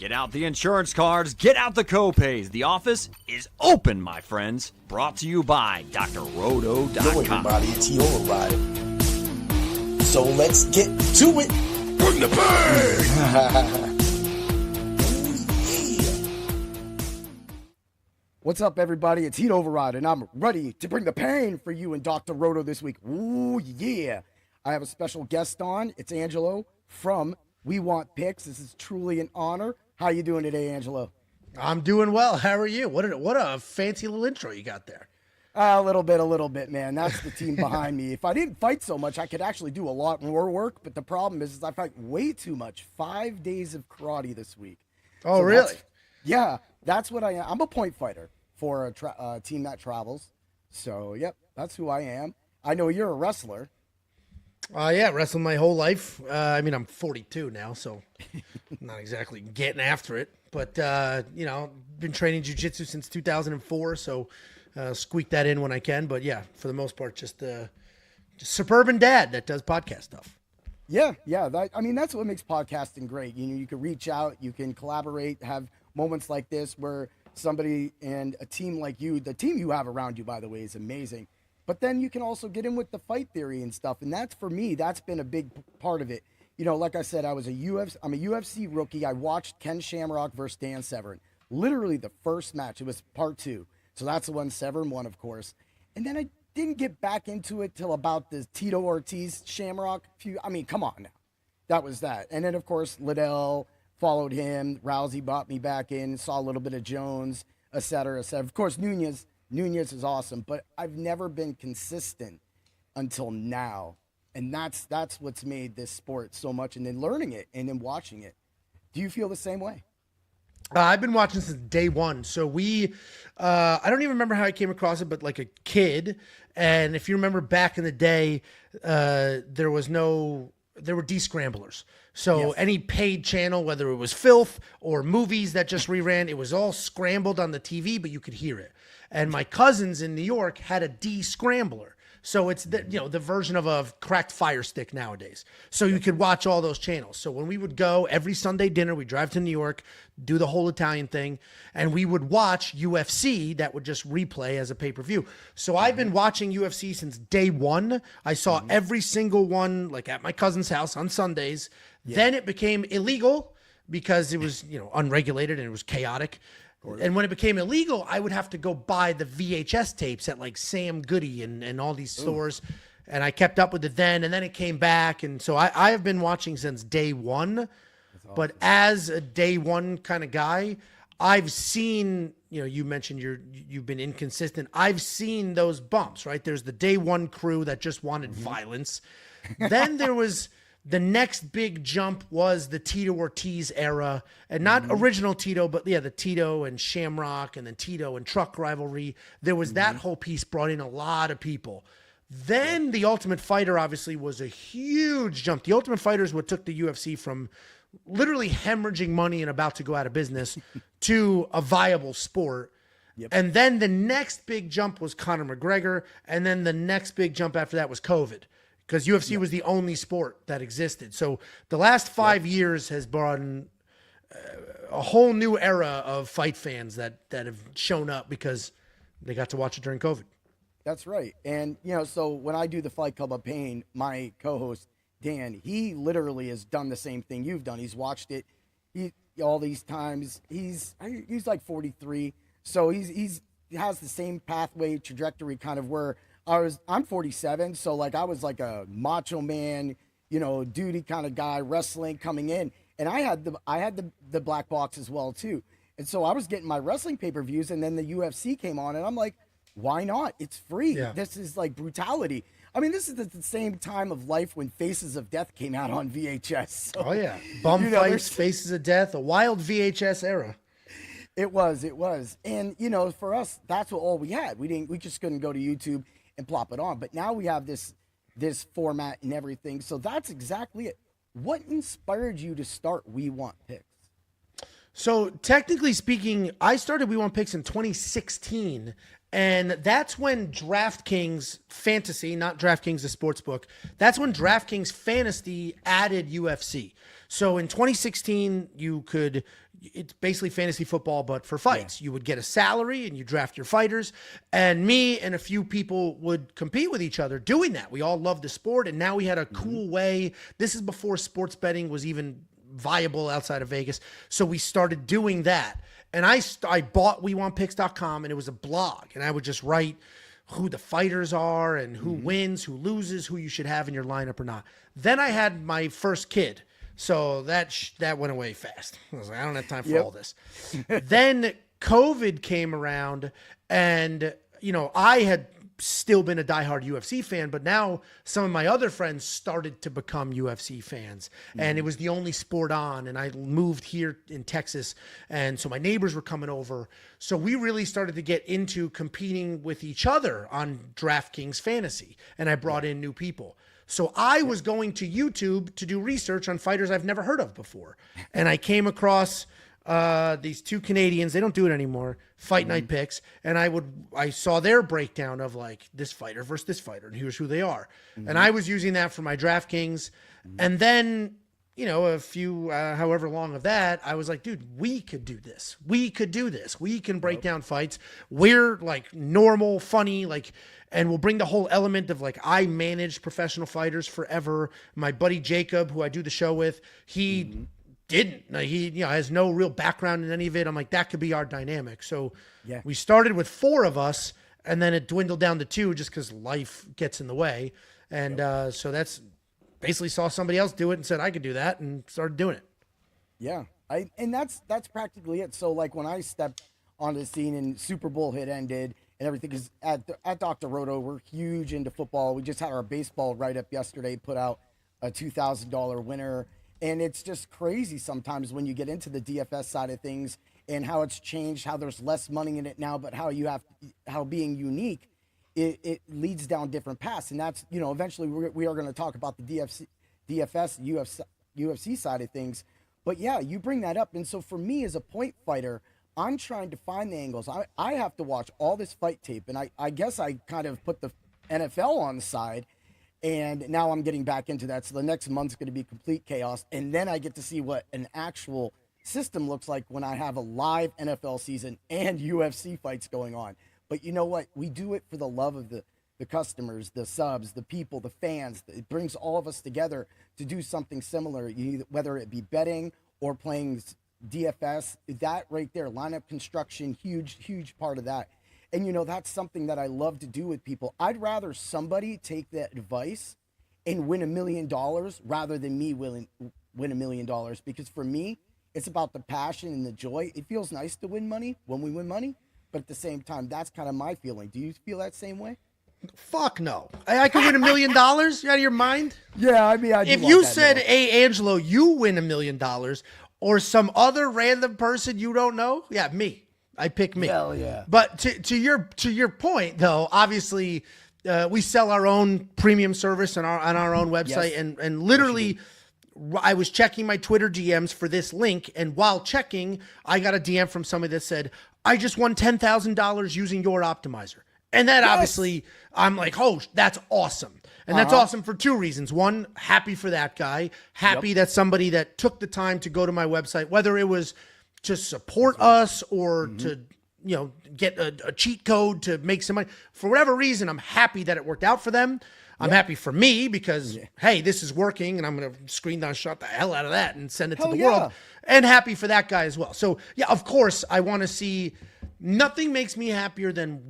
Get out the insurance cards, get out the copays. The office is open, my friends. Brought to you by drroto.com. Hello everybody, it's Override. So let's get to it. Bring the pain! What's up, everybody? It's Heat Override, and I'm ready to bring the pain for you and Dr. Roto this week. Ooh, yeah. I have a special guest on. It's Angelo from We Want Picks. This is truly an honor. How you doing today, Angelo? I'm doing well. How are you? What a fancy little intro you got there. A little bit, man. That's the team behind me. If I didn't fight so much, I could actually do a lot more work. But the problem is I fight way too much. 5 days of karate this week. Oh, So really? Yeah, that's what I am. I'm a point fighter for a team that travels. So, yep, that's who I am. I know you're a wrestler. Yeah, wrestling my whole life. I'm 42 now, so not exactly getting after it. But, been training jiu-jitsu since 2004, so squeak that in when I can. But, yeah, for the most part, just suburban dad that does podcast stuff. Yeah. That's what makes podcasting great. You can reach out, you can collaborate, have moments like this where somebody and a team like you, the team you have around you, by the way, is amazing. But then you can also get in with the fight theory and stuff. And that's, for me, that's been a big part of it. Like I said, I'm a UFC rookie. I watched Ken Shamrock versus Dan Severn. Literally the first match. It was part 2. So that's the one Severn won, of course. And then I didn't get back into it till about the Tito Ortiz Shamrock come on now. That was that. And then, of course, Liddell followed him. Rousey brought me back in, saw a little bit of Jones, et cetera, et cetera. Of course, Nunez is awesome, but I've never been consistent until now. And that's what's made this sport so much, and then learning it and then watching it. Do you feel the same way? I've been watching since day one. So I don't even remember how I came across it, but like a kid. And if you remember back in the day, there were descramblers. So Yes. Any paid channel, whether it was filth or movies that just reran, it was all scrambled on the TV, but you could hear it. And my cousins in New York had a descrambler. So it's the version of a cracked Fire Stick nowadays. So you could watch all those channels. So when we would go every Sunday dinner, we'd drive to New York, do the whole Italian thing, and we would watch UFC that would just replay as a pay-per-view. So I've been watching UFC since day one. I saw every single one, like at my cousin's house on Sundays. Yeah. Then it became illegal because it was, unregulated and it was chaotic. And when it became illegal, I would have to go buy the VHS tapes at like Sam Goody and all these stores. And I kept up with it then, and then it came back. And so I have been watching since day one. Awesome. But as a day one kind of guy, I've seen, you mentioned you've been inconsistent. I've seen those bumps, right? There's the day one crew that just wanted violence. Then there was... The next big jump was the Tito Ortiz era, and not original Tito, but the Tito and Shamrock and then Tito and Truck rivalry. There was that whole piece brought in a lot of people. Then the Ultimate Fighter obviously was a huge jump. The Ultimate Fighter is what took the UFC from literally hemorrhaging money and about to go out of business to a viable sport. Yep. And then the next big jump was Conor McGregor, and then the next big jump after that was COVID. Because UFC was the only sport that existed. So the last 5 years has brought a whole new era of fight fans that have shown up because they got to watch it during COVID. That's right. And, so when I do the Fight Club of Pain, my co-host, Dan, he literally has done the same thing you've done. He's watched it all these times. He's like 43. So he has the same pathway, trajectory kind of where I'm 47, so like I was like a macho man, duty kind of guy, wrestling coming in, and I had the black box as well too, and so I was getting my wrestling pay-per-views, and then the UFC came on, and I'm like, why not? It's free. Yeah. This is like brutality. This is at the same time of life when Faces of Death came out on VHS. So, oh yeah, bum fights, Faces of Death, a wild VHS era. It was, and for us, that's all we had. We just couldn't go to YouTube and plop it on. But now we have this format and everything. So that's exactly it. What inspired you to start We Want Picks? So technically speaking, I started We Want Picks in 2016, And that's when DraftKings Fantasy, not DraftKings the sports book, that's when DraftKings Fantasy added UFC. So in 2016, it's basically fantasy football, but for fights. You would get a salary and you draft your fighters. And me and a few people would compete with each other doing that. We all loved the sport. And now we had a cool way. This is before sports betting was even viable outside of Vegas. So we started doing that. And I bought WeWantPicks.com, and it was a blog. And I would just write who the fighters are and who wins, who loses, who you should have in your lineup or not. Then I had my first kid. So that went away fast. I was like, I don't have time for all this. Then COVID came around, and, I had still been a diehard UFC fan, but now some of my other friends started to become UFC fans, and it was the only sport on. And I moved here in Texas, and so my neighbors were coming over. So we really started to get into competing with each other on DraftKings Fantasy, and I brought in new people. So I was going to YouTube to do research on fighters I've never heard of before. And I came across these two Canadians. They don't do it anymore. Fight Night Picks. And I saw their breakdown of like this fighter versus this fighter, and here's who they are. And I was using that for my DraftKings. And then, a few, however long of that, I was like, dude, we could do this. We could do this. We can break down fights. We're like normal, funny, and we'll bring the whole element of like, I managed professional fighters forever. My buddy Jacob, who I do the show with, he didn't. He has no real background in any of it. I'm like, that could be our dynamic. So we started with 4 of us, and then it dwindled down to 2 just because life gets in the way. And so that's basically saw somebody else do it and said I could do that, and started doing it. Yeah, and that's practically it. So like when I stepped onto the scene and Super Bowl had ended and everything, is at Dr. Roto, we're huge into football. We just had our baseball write-up yesterday, put out a $2,000 winner. And it's just crazy sometimes when you get into the DFS side of things and how it's changed, how there's less money in it now, but how being unique, it leads down different paths. And that's, eventually we are going to talk about the DFS, UFC side of things. But yeah, you bring that up. And so for me as a point fighter, I'm trying to find the angles. I have to watch all this fight tape. And I guess I kind of put the NFL on the side. And now I'm getting back into that. So the next month's going to be complete chaos. And then I get to see what an actual system looks like when I have a live NFL season and UFC fights going on. But you know what? We do it for the love of the customers, the subs, the people, the fans. It brings all of us together to do something similar, whether it be betting or playing DFS. That right there, lineup construction, huge part of that. And, that's something that I love to do with people. I'd rather somebody take that advice and win $1 million rather than me win $1 million. Because for me, it's about the passion and the joy. It feels nice to win money when we win money. But at the same time, that's kind of my feeling. Do you feel that same way? Fuck no. I could win $1 million? You out of your mind? Yeah, I mean, if you said, hey, Angelo, you win $1 million, or some other random person you don't know, yeah, me. I pick me. Hell yeah. But to your point though, obviously we sell our own premium service on our own website. Yes. And literally I was checking my Twitter DMs for this link, and while checking, I got a DM from somebody that said, I just won $10,000 using your optimizer. And that obviously I'm like, oh, that's awesome. And that's awesome for 2 reasons. One, happy for that guy, happy that somebody that took the time to go to my website, whether it was to support us or to, get a cheat code to make some money. For whatever reason, I'm happy that it worked out for them. I'm happy for me because, hey, this is working, and I'm going to screen down shot the hell out of that and send it to the world. And happy for that guy as well. So, yeah, of course, I want to see – nothing makes me happier than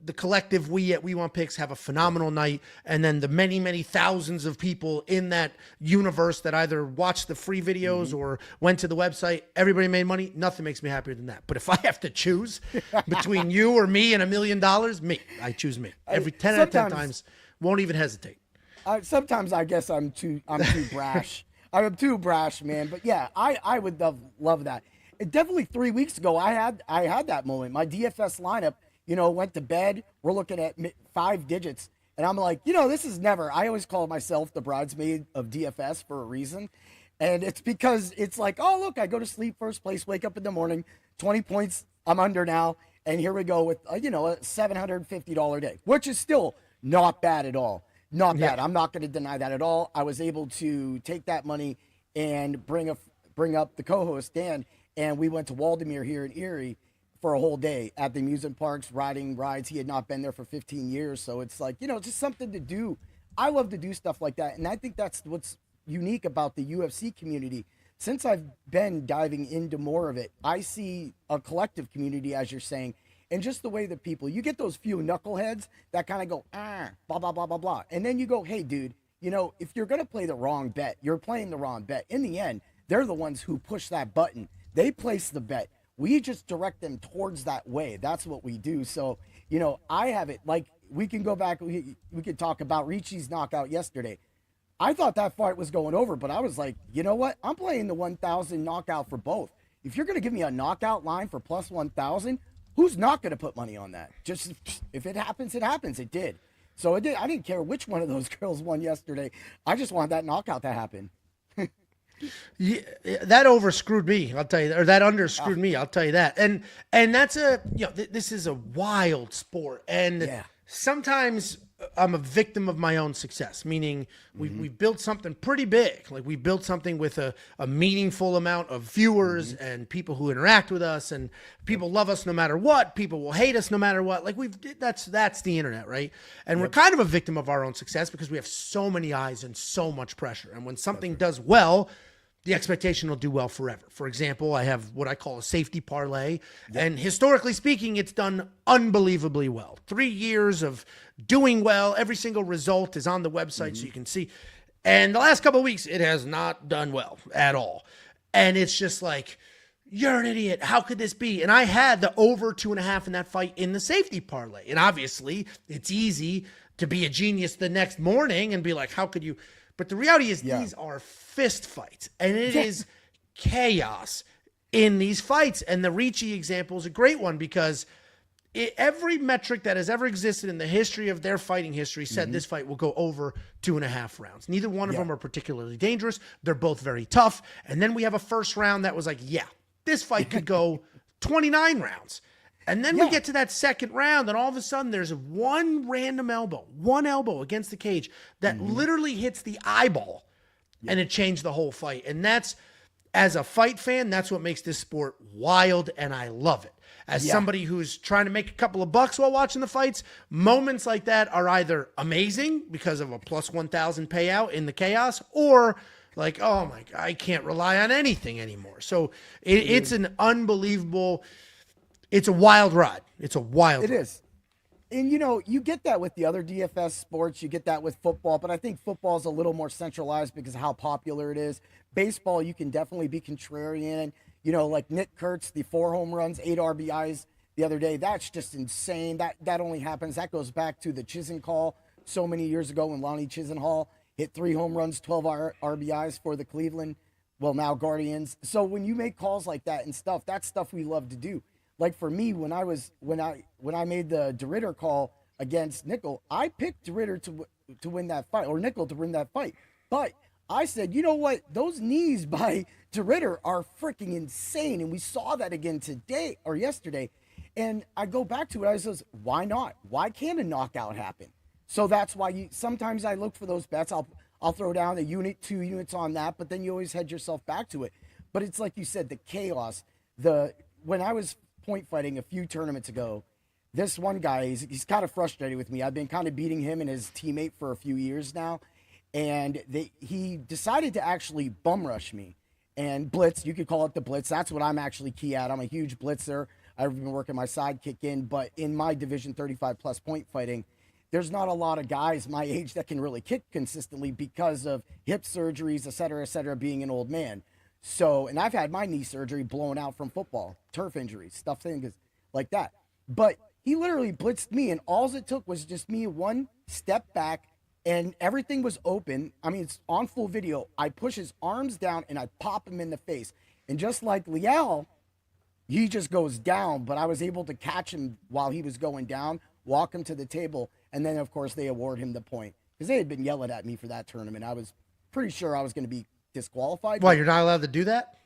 the collective we at We Want Picks have a phenomenal night, and then the many, many thousands of people in that universe that either watched the free videos or went to the website, everybody made money. Nothing makes me happier than that. But if I have to choose between you or me and $1 million, me. I choose me. Every 10 out of 10 times, won't even hesitate. Sometimes I guess I'm too brash. I'm too brash, man. But yeah, I would love that. It definitely 3 weeks ago, I had that moment. My DFS lineup, went to bed. We're looking at 5 digits. And I'm like, this is never. I always call myself the bridesmaid of DFS for a reason. And it's because it's like, oh, look, I go to sleep first place, wake up in the morning, 20 points, I'm under now. And here we go with, a $750 day, which is still not bad at all. Not bad. I'm not going to deny that at all. I was able to take that money and bring up the co-host, Dan, and we went to Waldemere here in Erie for a whole day at the amusement parks, riding rides. He had not been there for 15 years. So it's like, just something to do. I love to do stuff like that. And I think that's what's unique about the UFC community. Since I've been diving into more of it, I see a collective community, as you're saying, and just the way that people, you get those few knuckleheads that kind of go, blah, blah, blah, blah, blah. And then you go, hey, dude, if you're going to play the wrong bet, you're playing the wrong bet. In the end, they're the ones who push that button. They place the bet. We just direct them towards that way. That's what we do. So, I have it like, we can go back. We could talk about Ricci's knockout yesterday. I thought that fight was going over, but I was like, you know what? I'm playing the 1,000 knockout for both. If you're going to give me a knockout line for plus 1,000, who's not going to put money on that? Just if it happens, it happens. It did. So it did. I didn't care which one of those girls won yesterday. I just wanted that knockout to happen. Yeah, that over screwed me, I'll tell you, or that under screwed me, I'll tell you that. And that's this is a wild sport. And sometimes I'm a victim of my own success, meaning we built something pretty big. Like we built something with a meaningful amount of viewers and people who interact with us, and people love us no matter what. People will hate us no matter what. Like that's the internet, right? And we're kind of a victim of our own success because we have so many eyes and so much pressure. And when something does well, the expectation will do well forever. For example, I have what I call a safety parlay. And historically speaking, it's done unbelievably well. 3 years of doing well. Every single result is on the website so you can see. And the last couple of weeks, it has not done well at all. And it's just like, you're an idiot. How could this be? And I had the over 2.5 in that fight in the safety parlay. And obviously, it's easy to be a genius the next morning and be like, how could you? But the reality is these are fist fights, and it is chaos in these fights. And the Ricci example is a great one because every metric that has ever existed in the history of their fighting history said this fight will go over 2.5 rounds. Neither one of them are particularly dangerous. They're both very tough. And then we have a first round that was like, this fight could go 29 rounds. And then we get to that second round, and all of a sudden there's one random one elbow against the cage that literally hits the eyeball, and it changed the whole fight. And that's, as a fight fan, that's what makes this sport wild, and I love it. As somebody who's trying to make a couple of bucks while watching the fights, moments like that are either amazing because of a plus 1,000 payout in the chaos, or like, oh my God, I can't rely on anything anymore. So it's an unbelievable... It's a wild ride. It's a wild ride. It is. And, you get that with the other DFS sports. You get that with football. But I think football is a little more centralized because of how popular it is. Baseball, you can definitely be contrarian. Like Nick Kurtz, the 4 home runs, 8 RBIs the other day. That's just insane. That only happens. That goes back to the Chisenhall so many years ago when Lonnie Chisenhall hit 3 home runs, 12 RBIs for the Cleveland, now Guardians. So when you make calls like that and stuff, that's stuff we love to do. Like for me, when I made the DeRitter call against Nickel, I picked DeRitter to win that fight, or Nickel to win that fight. But I said, you know what? Those knees by DeRitter are freaking insane, and we saw that again today or yesterday. And I go back to it. I says, why not? Why can't a knockout happen? So that's why sometimes I look for those bets. I'll throw down a unit, 2 units on that, but then you always head yourself back to it. But it's like you said, the chaos. When I was point fighting a few tournaments ago, this one guy, he's kind of frustrated with me. I've been kind of beating him and his teammate for a few years now, and he decided to actually bum rush me and blitz. You could call it the blitz. That's what I'm actually key at. I'm a huge blitzer. I've been working my sidekick in, but in my division 35 plus point fighting, there's not a lot of guys my age that can really kick consistently because of hip surgeries, et cetera, being an old man. So, and I've had my knee surgery blown out from football, turf injuries, things like that. But he literally blitzed me, and all it took was just me one step back, and everything was open. I mean, it's on full video. I push his arms down, and I pop him in the face. And just like Liel, he just goes down, but I was able to catch him while he was going down, walk him to the table, and then, of course, they award him the point. Because they had been yelling at me for that tournament. I was pretty sure I was going to be disqualified. Why, you're not allowed to do that?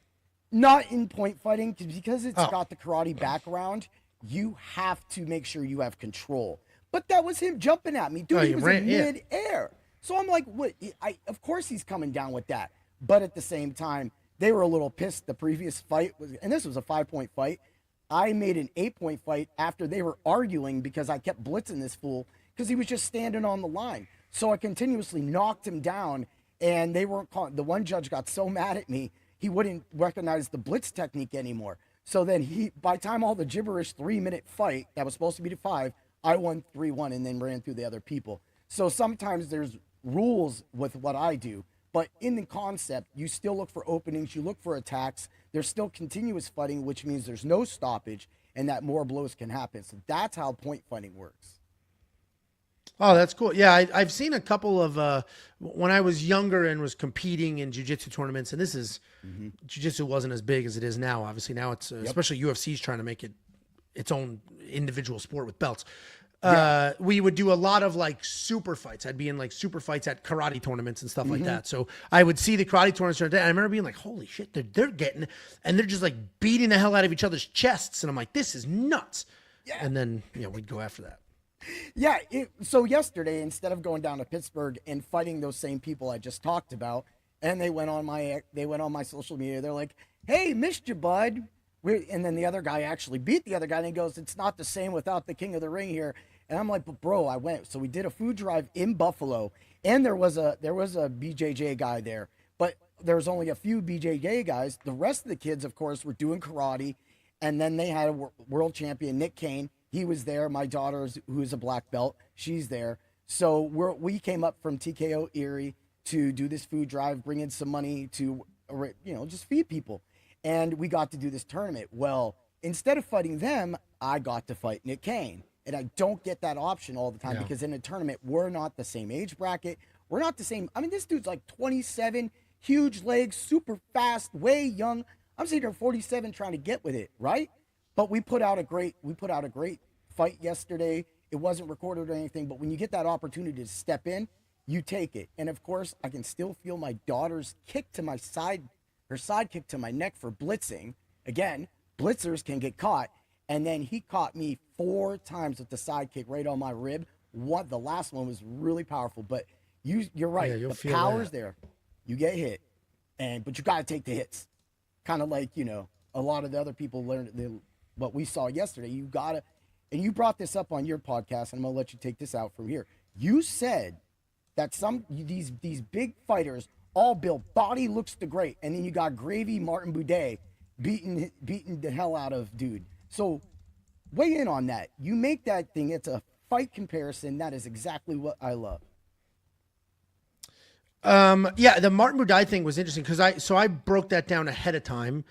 Not in point fighting, because it's got the karate background. you have to make sure you have control. But that was him jumping at me. Dude, Oh, he you was ran- in yeah. mid-air. So I'm like, what? Of course he's coming down with that. But at the same time, they were a little pissed. The previous fight was, and this was a 5-point fight. I made an 8-point fight after they were arguing because I kept blitzing this fool because he was just standing on the line. So I continuously knocked him down, and they weren't calling. The one judge got so mad at me, he wouldn't recognize the blitz technique anymore. So then by the time all the gibberish 3-minute fight that was supposed to be to 5, I won 3-1 and then ran through the other people. So sometimes there's rules with what I do, but in the concept, you still look for openings, you look for attacks. There's still continuous fighting, which means there's no stoppage and that more blows can happen. So that's how point fighting works. Oh, that's cool. Yeah, I've seen a couple of when I was younger and was competing in jiu-jitsu tournaments, and this is jiu-jitsu wasn't as big as it is now. Obviously, now it's especially UFC's trying to make it its own individual sport with belts. We would do a lot of like super fights. I'd be in like super fights at karate tournaments and stuff like that. So I would see the karate tournaments. And I remember being like, holy shit, they're getting, and they're just like beating the hell out of each other's chests. And I'm like, this is nuts. Yeah. And then, we'd go after that. Yeah. So yesterday, instead of going down to Pittsburgh and fighting those same people I just talked about, and they went on my social media, they're like, hey, missed you, bud. And then the other guy actually beat the other guy, and he goes, it's not the same without the King of the Ring here. And I'm like, but bro, I went. So we did a food drive in Buffalo, and there was a BJJ guy there, but there was only a few BJJ guys. The rest of the kids, of course, were doing karate, and then they had a world champion, Nick Kane. He was there. My daughter, who's a black belt, she's there. So we came up from TKO Erie to do this food drive, bring in some money to, just feed people. And we got to do this tournament. Well, instead of fighting them, I got to fight Nick Kane. And I don't get that option all the time because in a tournament, we're not the same age bracket. We're not the same. I mean, this dude's like 27, huge legs, super fast, way young. I'm sitting here 47 trying to get with it, right? But we put out a great fight yesterday. It wasn't recorded or anything, but when you get that opportunity to step in, you take it. And of course, I can still feel my daughter's kick to my side, her side kick to my neck for blitzing. Again, blitzers can get caught. And then he caught me 4 times with the side kick right on my rib. The last one was really powerful, but you're right. Yeah, the power's there. You get hit, but you got to take the hits. Kind of like, a lot of the other people learned what we saw yesterday. You got to, and you brought this up on your podcast, and I'm going to let you take this out from here. You said that these big fighters all built, body looks the great, and then you got Gravy Martin Boudet beating the hell out of dude. So weigh in on that. You make that thing, it's a fight comparison. That is exactly what I love. The Martin Boudet thing was interesting because I broke that down ahead of time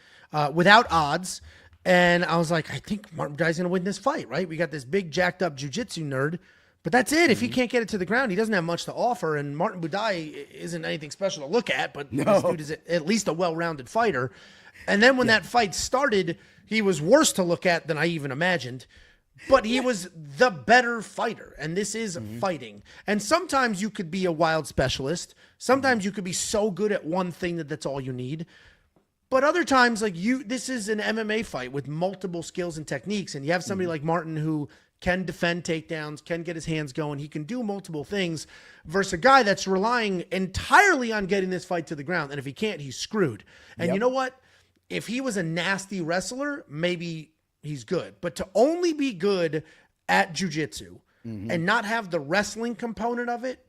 without odds. And I was like, I think Martin Boudet's going to win this fight, right? We got this big jacked up jiu-jitsu nerd, but that's it. If he can't get it to the ground, he doesn't have much to offer. And Martin Boudet isn't anything special to look at, but this dude is at least a well-rounded fighter. And then when that fight started, he was worse to look at than I even imagined, but he was the better fighter. And this is fighting. And sometimes you could be a wild specialist. Sometimes you could be so good at one thing that's all you need. But other times, this is an MMA fight with multiple skills and techniques. And you have somebody like Martin who can defend takedowns, can get his hands going. He can do multiple things versus a guy that's relying entirely on getting this fight to the ground. And if he can't, he's screwed. And you know what? If he was a nasty wrestler, maybe he's good. But to only be good at jiu-jitsu and not have the wrestling component of it,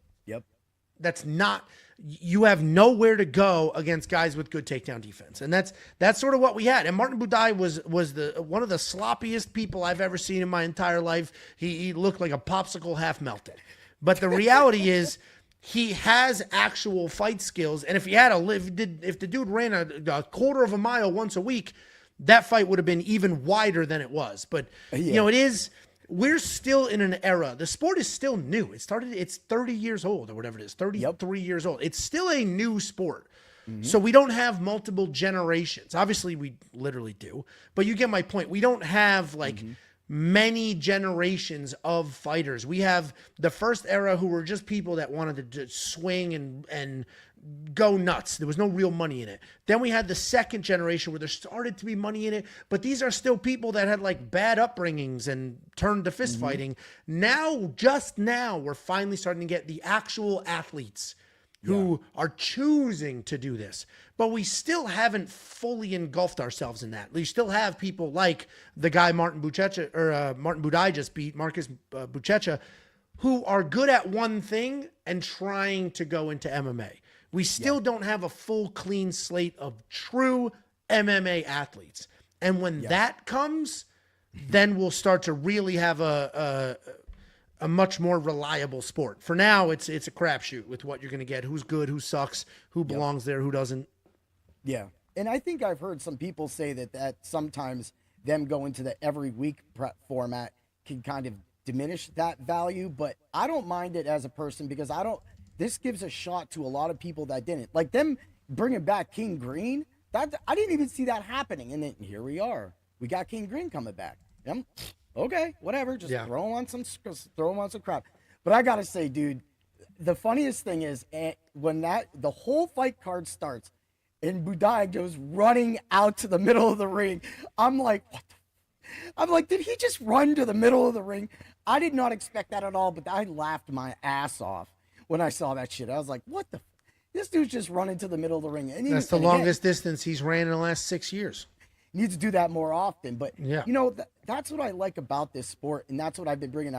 that's not, you have nowhere to go against guys with good takedown defense. And that's sort of what we had. And Martin Boudet was one of the sloppiest people I've ever seen in my entire life. He looked like a popsicle half melted. But the reality is, he has actual fight skills, and if the dude ran a quarter of a mile once a week, that fight would have been even wider than it was. But we're still in an era. The sport is still new. It's 30 years old or whatever it is, 33 years old. It's still a new sport. So we don't have multiple generations. Obviously, we literally do, but you get my point. We don't have many generations of fighters. We have the first era who were just people that wanted to just swing and go nuts. There was no real money in it. Then we had the second generation where there started to be money in it, but these are still people that had like bad upbringings and turned to fist fighting. Now, just now, we're finally starting to get the actual athletes who are choosing to do this. But we still haven't fully engulfed ourselves in that. We still have people like the guy Martin Budai just beat, Marcus Buchecha, who are good at one thing and trying to go into MMA. We still don't have a full clean slate of true MMA athletes. And when that comes, then we'll start to really have a much more reliable sport. For now, it's a crapshoot with what you're going to get, who's good, who sucks, who belongs there, who doesn't. Yeah. And I think I've heard some people say that sometimes them going to the every week prep format can kind of diminish that value, but I don't mind it as a person because this gives a shot to a lot of people that didn't. Like them bringing back King Green, that I didn't even see that happening. And then here we are. We got King Green coming back. Okay, whatever. Just throw him on some crap. But I got to say, dude, the funniest thing is when the whole fight card starts and Budai goes running out to the middle of the ring, I'm like, what the I'm like, did he just run to the middle of the ring? I did not expect that at all, but I laughed my ass off when I saw that shit. I was like, what the? This dude's just running to the middle of the ring. And that's the longest distance he's ran in the last 6 years. Needs to do that more often. But, you know, that's what I like about this sport, and that's what I've been bringing.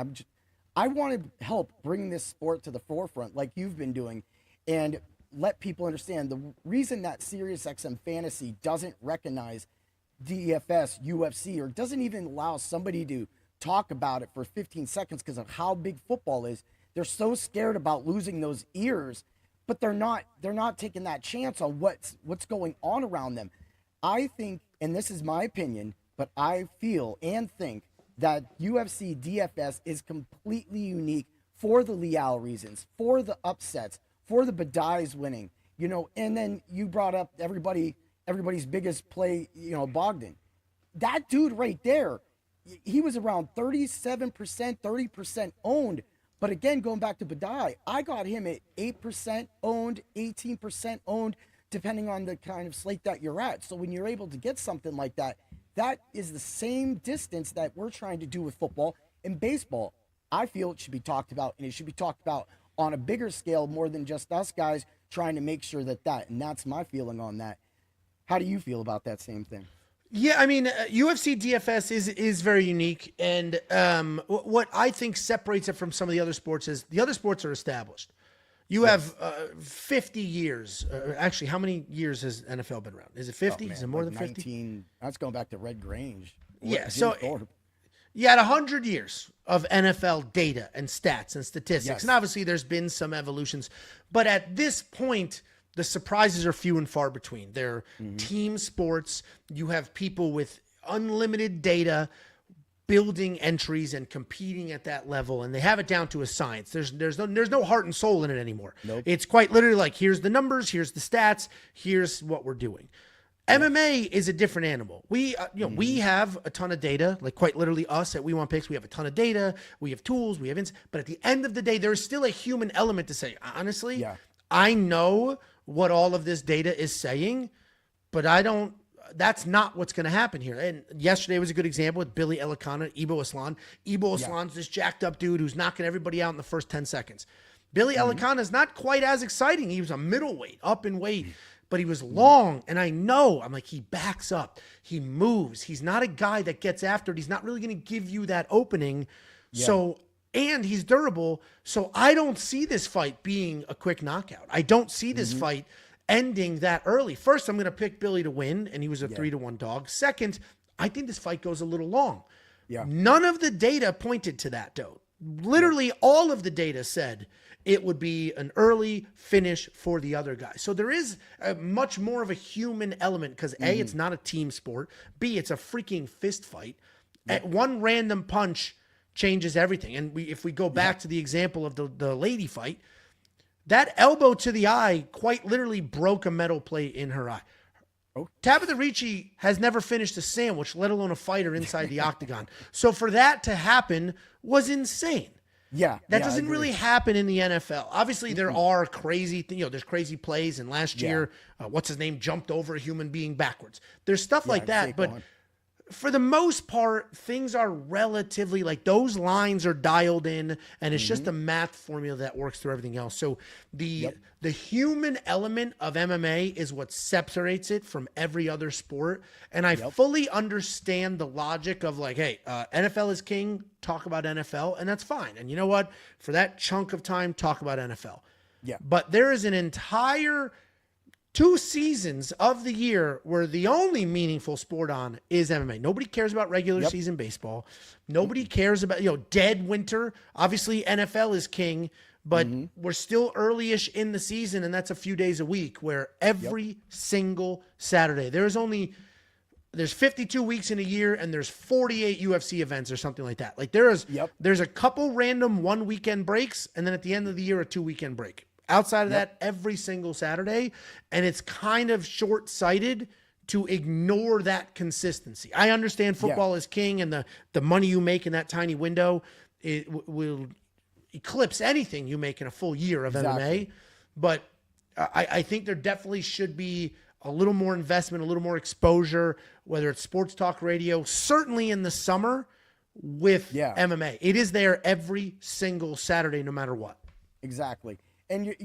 I want to help bring this sport to the forefront like you've been doing and let people understand the reason that SiriusXM Fantasy doesn't recognize DFS, UFC, or doesn't even allow somebody to talk about it for 15 seconds because of how big football is. They're so scared about losing those ears, but they're not taking that chance on what's going on around them. I think, and this is my opinion, but I feel and think that UFC DFS is completely unique for the Leal reasons, for the upsets, for the Badais winning, you know, and then you brought up everybody's biggest play, you know, Bogdan. That dude right there, he was around 37%, 30% owned. But again, going back to Badai, I got him at 8% owned, 18% owned, depending on the kind of slate that you're at. So when you're able to get something like that, that is the same distance that we're trying to do with football and baseball. I feel it should be talked about, and it should be talked about on a bigger scale more than just us guys trying to make sure and that's my feeling on that. How do you feel about that same thing? Yeah, I mean, UFC DFS is very unique, and what I think separates it from some of the other sports is the other sports are established. You have 50 years. Actually, how many years has NFL been around? Is it 50? Is it more than 50? 19. That's going back to Red Grange. Yeah, so you had 100 years of NFL data and stats and statistics, yes. And obviously there's been some evolutions, but at this point, the surprises are few and far between. They're team sports. You have people with unlimited data building entries and competing at that level, and they have it down to a science. There's no heart and soul in it anymore. Nope. It's quite literally like, here's the numbers, here's the stats, here's what we're doing. Yeah. MMA is a different animal. We we have a ton of data, like quite literally us at We Want Picks. We have a ton of data. We have tools. We have but at the end of the day, there's still a human element to say, honestly, I know what all of this data is saying, but that's not what's going to happen here. And yesterday was a good example with Billy Elikana, Ibo Aslan. Ibo Aslan's this jacked up dude who's knocking everybody out in the first 10 seconds. Billy Elikana is not quite as exciting. He was a middleweight, up in weight, but he was long. And I'm like, he backs up. He moves. He's not a guy that gets after it. He's not really going to give you that opening. Yeah. So, and he's durable. So I don't see this fight being a quick knockout. I don't see this fight ending that early. First, I'm going to pick Billy to win, and he was a 3-1 dog. Second, I think this fight goes a little long. Yeah. None of the data pointed to that, though. Literally all of the data said it would be an early finish for the other guy. So there is a much more of a human element because A, it's not a team sport. B, it's a freaking fist fight. At one random punch changes everything. And if we go back to the example of the lady fight, that elbow to the eye quite literally broke a metal plate in her eye. Tabitha Ricci has never finished a sandwich, let alone a fighter inside the octagon. So for that to happen was insane. Yeah. That yeah, I doesn't agree. really happen in the NFL. Obviously, there are crazy, there's crazy plays. And last year, what's his name jumped over a human being backwards. There's stuff like that, but Saquon. for the most part, things are relatively like those lines are dialed in, and it's just a math formula that works through everything else. So the human element of MMA is what separates it from every other sport. And I fully understand the logic of like, hey, NFL is king, talk about NFL, and that's fine. And you know what? For that chunk of time, talk about NFL. Yeah. But there is an entire 2 seasons of the year where the only meaningful sport on is MMA. Nobody cares about regular season baseball. Nobody cares about, dead winter. Obviously, NFL is king, but we're still early-ish in the season, and that's a few days a week where every single Saturday, there's 52 weeks in a year, and there's 48 UFC events or something like that. Like there's a couple random 1 weekend breaks, and then at the end of the year, a 2 weekend break. Outside of that, every single Saturday, and it's kind of short-sighted to ignore that consistency. I understand football is king, and the money you make in that tiny window will eclipse anything you make in a full year of MMA. But I think there definitely should be a little more investment, a little more exposure, whether it's sports talk radio, certainly in the summer with MMA. It is there every single Saturday, no matter what. Exactly. And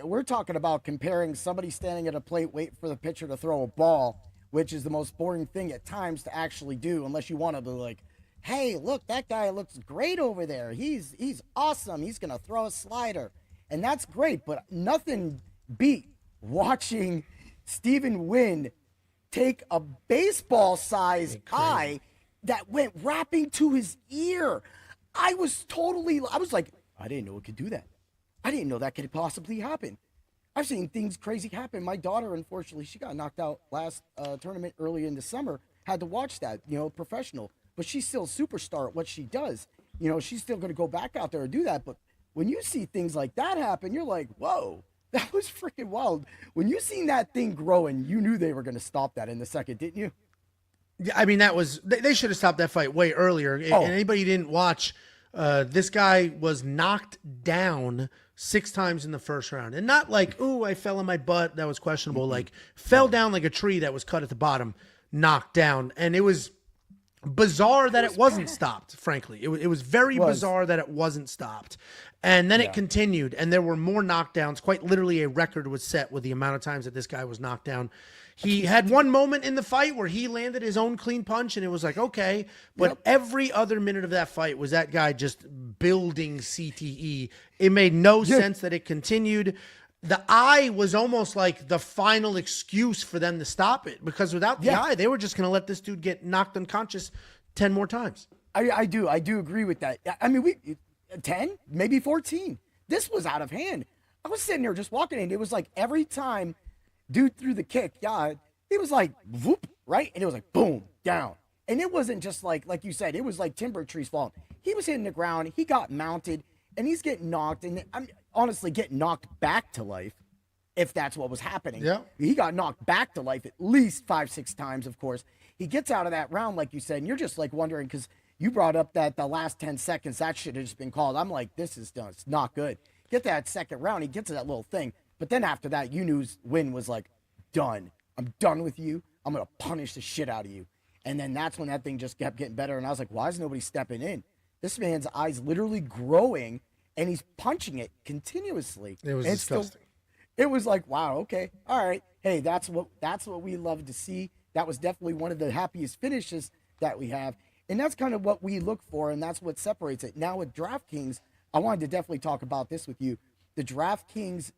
we're talking about comparing somebody standing at a plate waiting for the pitcher to throw a ball, which is the most boring thing at times to actually do, unless you want to be like, hey, look, that guy looks great over there. He's awesome. He's going to throw a slider. And that's great, but nothing beat watching Stephen Wynn take a baseball-sized eye that went wrapping to his ear. I was like, I didn't know it could do that. I didn't know that could possibly happen. I've seen things crazy happen. My daughter, unfortunately, she got knocked out last tournament early in the summer. Had to watch that, professional. But she's still a superstar at what she does. She's still going to go back out there and do that. But when you see things like that happen, you're like, whoa, that was freaking wild. When you seen that thing growing, you knew they were going to stop that in the second, didn't you? Yeah, I mean, they should have stopped that fight way earlier. And anybody who didn't watch, this guy was knocked down 6 times in the first round. And not like, ooh, I fell on my butt, that was questionable. Like, fell down like a tree that was cut at the bottom, knocked down. And it was bizarre that it wasn't stopped, frankly. It was very bizarre that it wasn't stopped. And then it continued, and there were more knockdowns. Quite literally, a record was set with the amount of times that this guy was knocked down. He had one moment in the fight where he landed his own clean punch, and it was like, okay. But every other minute of that fight was that guy just building CTE. It made no sense that it continued. The eye was almost like the final excuse for them to stop it, because without the eye, they were just going to let this dude get knocked unconscious 10 more times. I do agree with that. I mean, 10, maybe 14. This was out of hand. I was sitting there just walking, and it was like every time dude threw the kick, it was like whoop, right? And it was like boom, down. And it wasn't just like you said, it was like timber trees falling. He was hitting the ground, he got mounted, and he's getting knocked, and I'm honestly getting knocked back to life, if that's what was happening. Yeah. He got knocked back to life at least 5-6 times, of course. He gets out of that round, like you said, and you're just like wondering, because you brought up that the last 10 seconds, that should have just been called. I'm like, this is done. It's not good. Get that second round, he gets to that little thing. But then after that, you knew Win was like, done. I'm done with you. I'm going to punish the shit out of you. And then that's when that thing just kept getting better. And I was like, why is nobody stepping in? This man's eye's literally growing, and he's punching it continuously. It was disgusting. It was like, wow, okay, all right. Hey, that's what we love to see. That was definitely one of the happiest finishes that we have. And that's kind of what we look for, and that's what separates it. Now with DraftKings, I wanted to definitely talk about this with you. The DraftKings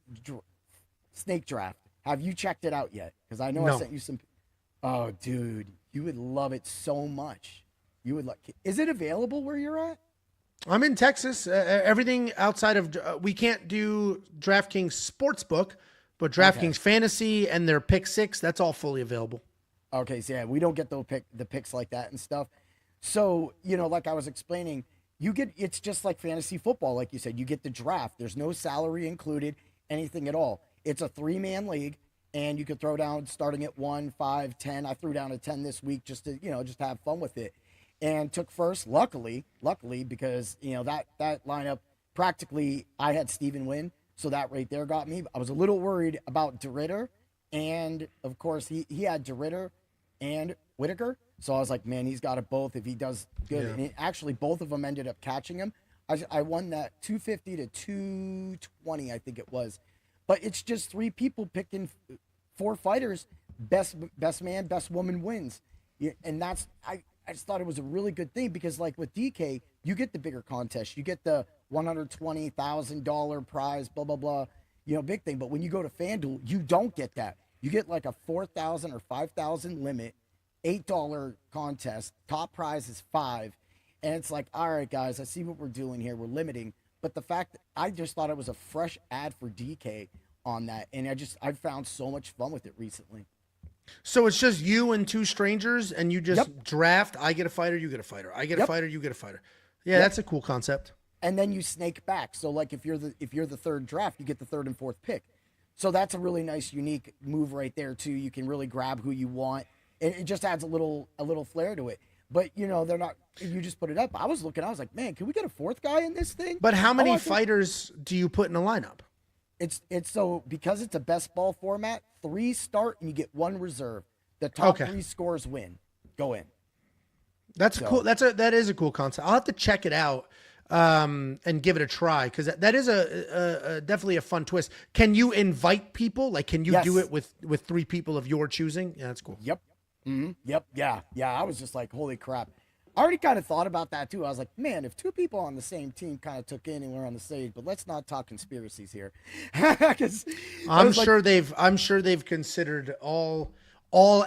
snake draft. Have you checked it out yet? Because I know I sent you some. Oh, dude, you would love it so much. You would like. Is it available where you're at? I'm in Texas. Everything outside of we can't do DraftKings Sportsbook, but DraftKings Fantasy and their Pick 6, that's all fully available. Okay, so yeah, we don't get the picks like that and stuff. So, like I was explaining, it's just like fantasy football, like you said. You get the draft. There's no salary included, anything at all. It's a 3-man league, and you could throw down starting at 1, 5, 10. I threw down a 10 this week just to, just have fun with it. And took first, luckily, because, that lineup practically I had Steven win, so that right there got me. I was a little worried about DeRitter, and of course he had DeRitter and Whitaker, so I was like, man, he's got it both if he does good. Yeah. And actually, both of them ended up catching him. I won that 250 to 220, I think it was. But it's just 3 people picking 4 fighters. Best man, best woman wins. And that's I just thought it was a really good thing because like with DK, you get the bigger contest. You get the $120,000 prize, blah, blah, blah, big thing. But when you go to FanDuel, you don't get that. You get like a 4,000 or 5,000 limit, $8 contest. Top prize is 5. And it's like, all right, guys, I see what we're doing here. We're limiting. But the fact that I just thought it was a fresh ad for DK on that. And I found so much fun with it recently. So it's just you and 2 strangers, and you just Yep. draft. I get a fighter, you get a fighter. I get a Yep. fighter, you get a fighter. Yeah, that's a cool concept. And then you snake back. So like if you're the third draft, you get the 3rd and 4th pick. So that's a really nice, unique move right there too. You can really grab who you want, and it just adds a little flair to it. But they're not. You just put it up. I was looking. I was like, man, can we get a 4th guy in this thing? But how many I think fighters do you put in a lineup? It's so because it's a best ball format. 3 start and you get 1 reserve. The top Okay. 3 scores win. Go in. That's cool. That is a cool concept. I'll have to check it out and give it a try because that is a definitely a fun twist. Can you invite people? Like, can you Yes. do it with 3 people of your choosing? Yeah, that's cool. Yep. Yep. Yeah. I was just like, holy crap. I already kind of thought about that too. I was like, man, if 2 people on the same team kind of took in and were on the stage, but let's not talk conspiracies here. 'Cause I I'm was like, sure they've considered all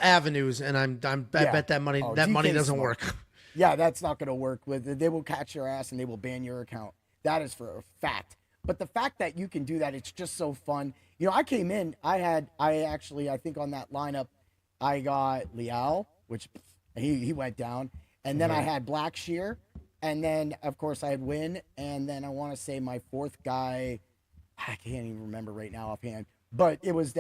avenues, and I bet that money DK doesn't smart. work. Yeah, that's not going to work. They will catch your ass and they will ban your account. That is for a fact. But the fact that you can do that, it's just so fun. I came in. I think on that lineup, I got Liao, which he went down, and then I had Blackshear, and then of course I had Win, and then I want to say my 4th guy, I can't even remember right now offhand, but it was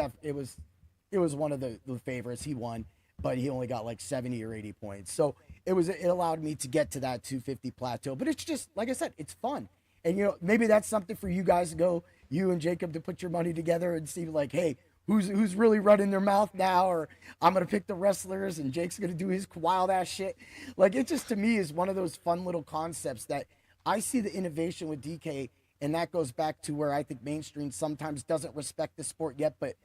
one of the favorites. He won, but he only got like 70 or 80 points. So it allowed me to get to that 250 plateau. But it's just, like I said, it's fun. And, maybe that's something for you guys to go, you and Jacob, to put your money together and see like, hey, who's really running their mouth now? Or I'm going to pick the wrestlers and Jake's going to do his wild ass shit. Like, it just, to me, is one of those fun little concepts that I see the innovation with DK. And that goes back to where I think mainstream sometimes doesn't respect the sport yet. But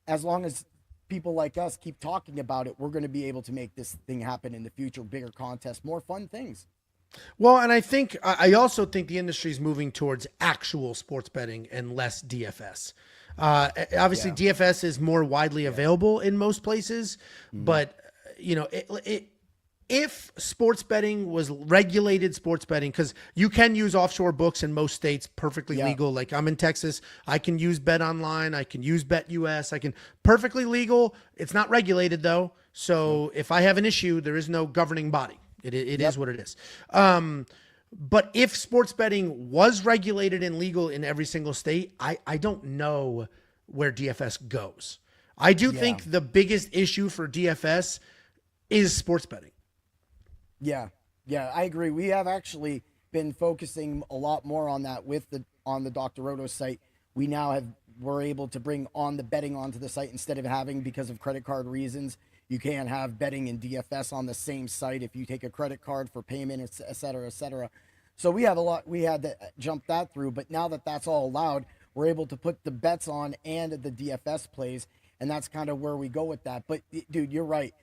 as long as people like us keep talking about it, we're going to be able to make this thing happen in the future. Bigger contests, more fun things. Well, and I also think the industry is moving towards actual sports betting and less DFS. Obviously, DFS is more widely available in most places, but if sports betting was regulated sports betting, because you can use offshore books in most states, perfectly legal. Like I'm in Texas, I can use Bet Online, I can use Bet US, I can perfectly legal. It's not regulated though. So if I have an issue, there is no governing body. It is what it is. But if sports betting was regulated and legal in every single state, I don't know where DFS goes. I do think the biggest issue for DFS is sports betting. Yeah, I agree. We have actually been focusing a lot more on that on the Dr. Roto site. We're able to bring on the betting onto the site instead of having, because of credit card reasons, you can't have betting and DFS on the same site if you take a credit card for payment, et cetera, et cetera. So we had to jump that through, but now that that's all allowed, we're able to put the bets on and the DFS plays, and that's kind of where we go with that. But dude, you're right.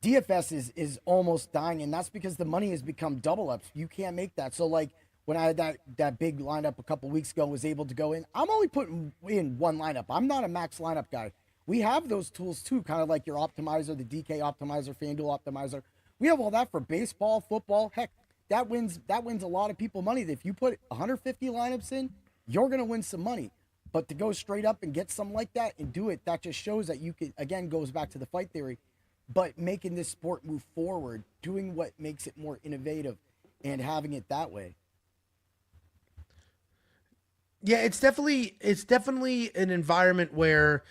DFS is almost dying, and that's because the money has become double ups. You can't make that. So like when I had that big lineup a couple weeks ago, was able to go in, I'm only putting in 1 lineup. I'm not a max lineup guy. We have those tools too, kind of like your optimizer, the DK optimizer, FanDuel optimizer. We have all that for baseball, football. Heck, that wins a lot of people money. If you put 150 lineups in, you're going to win some money. But to go straight up and get something like that and do it, that just shows that you can, again, goes back to the fight theory, but making this sport move forward, doing what makes it more innovative and having it that way. Yeah, it's definitely an environment where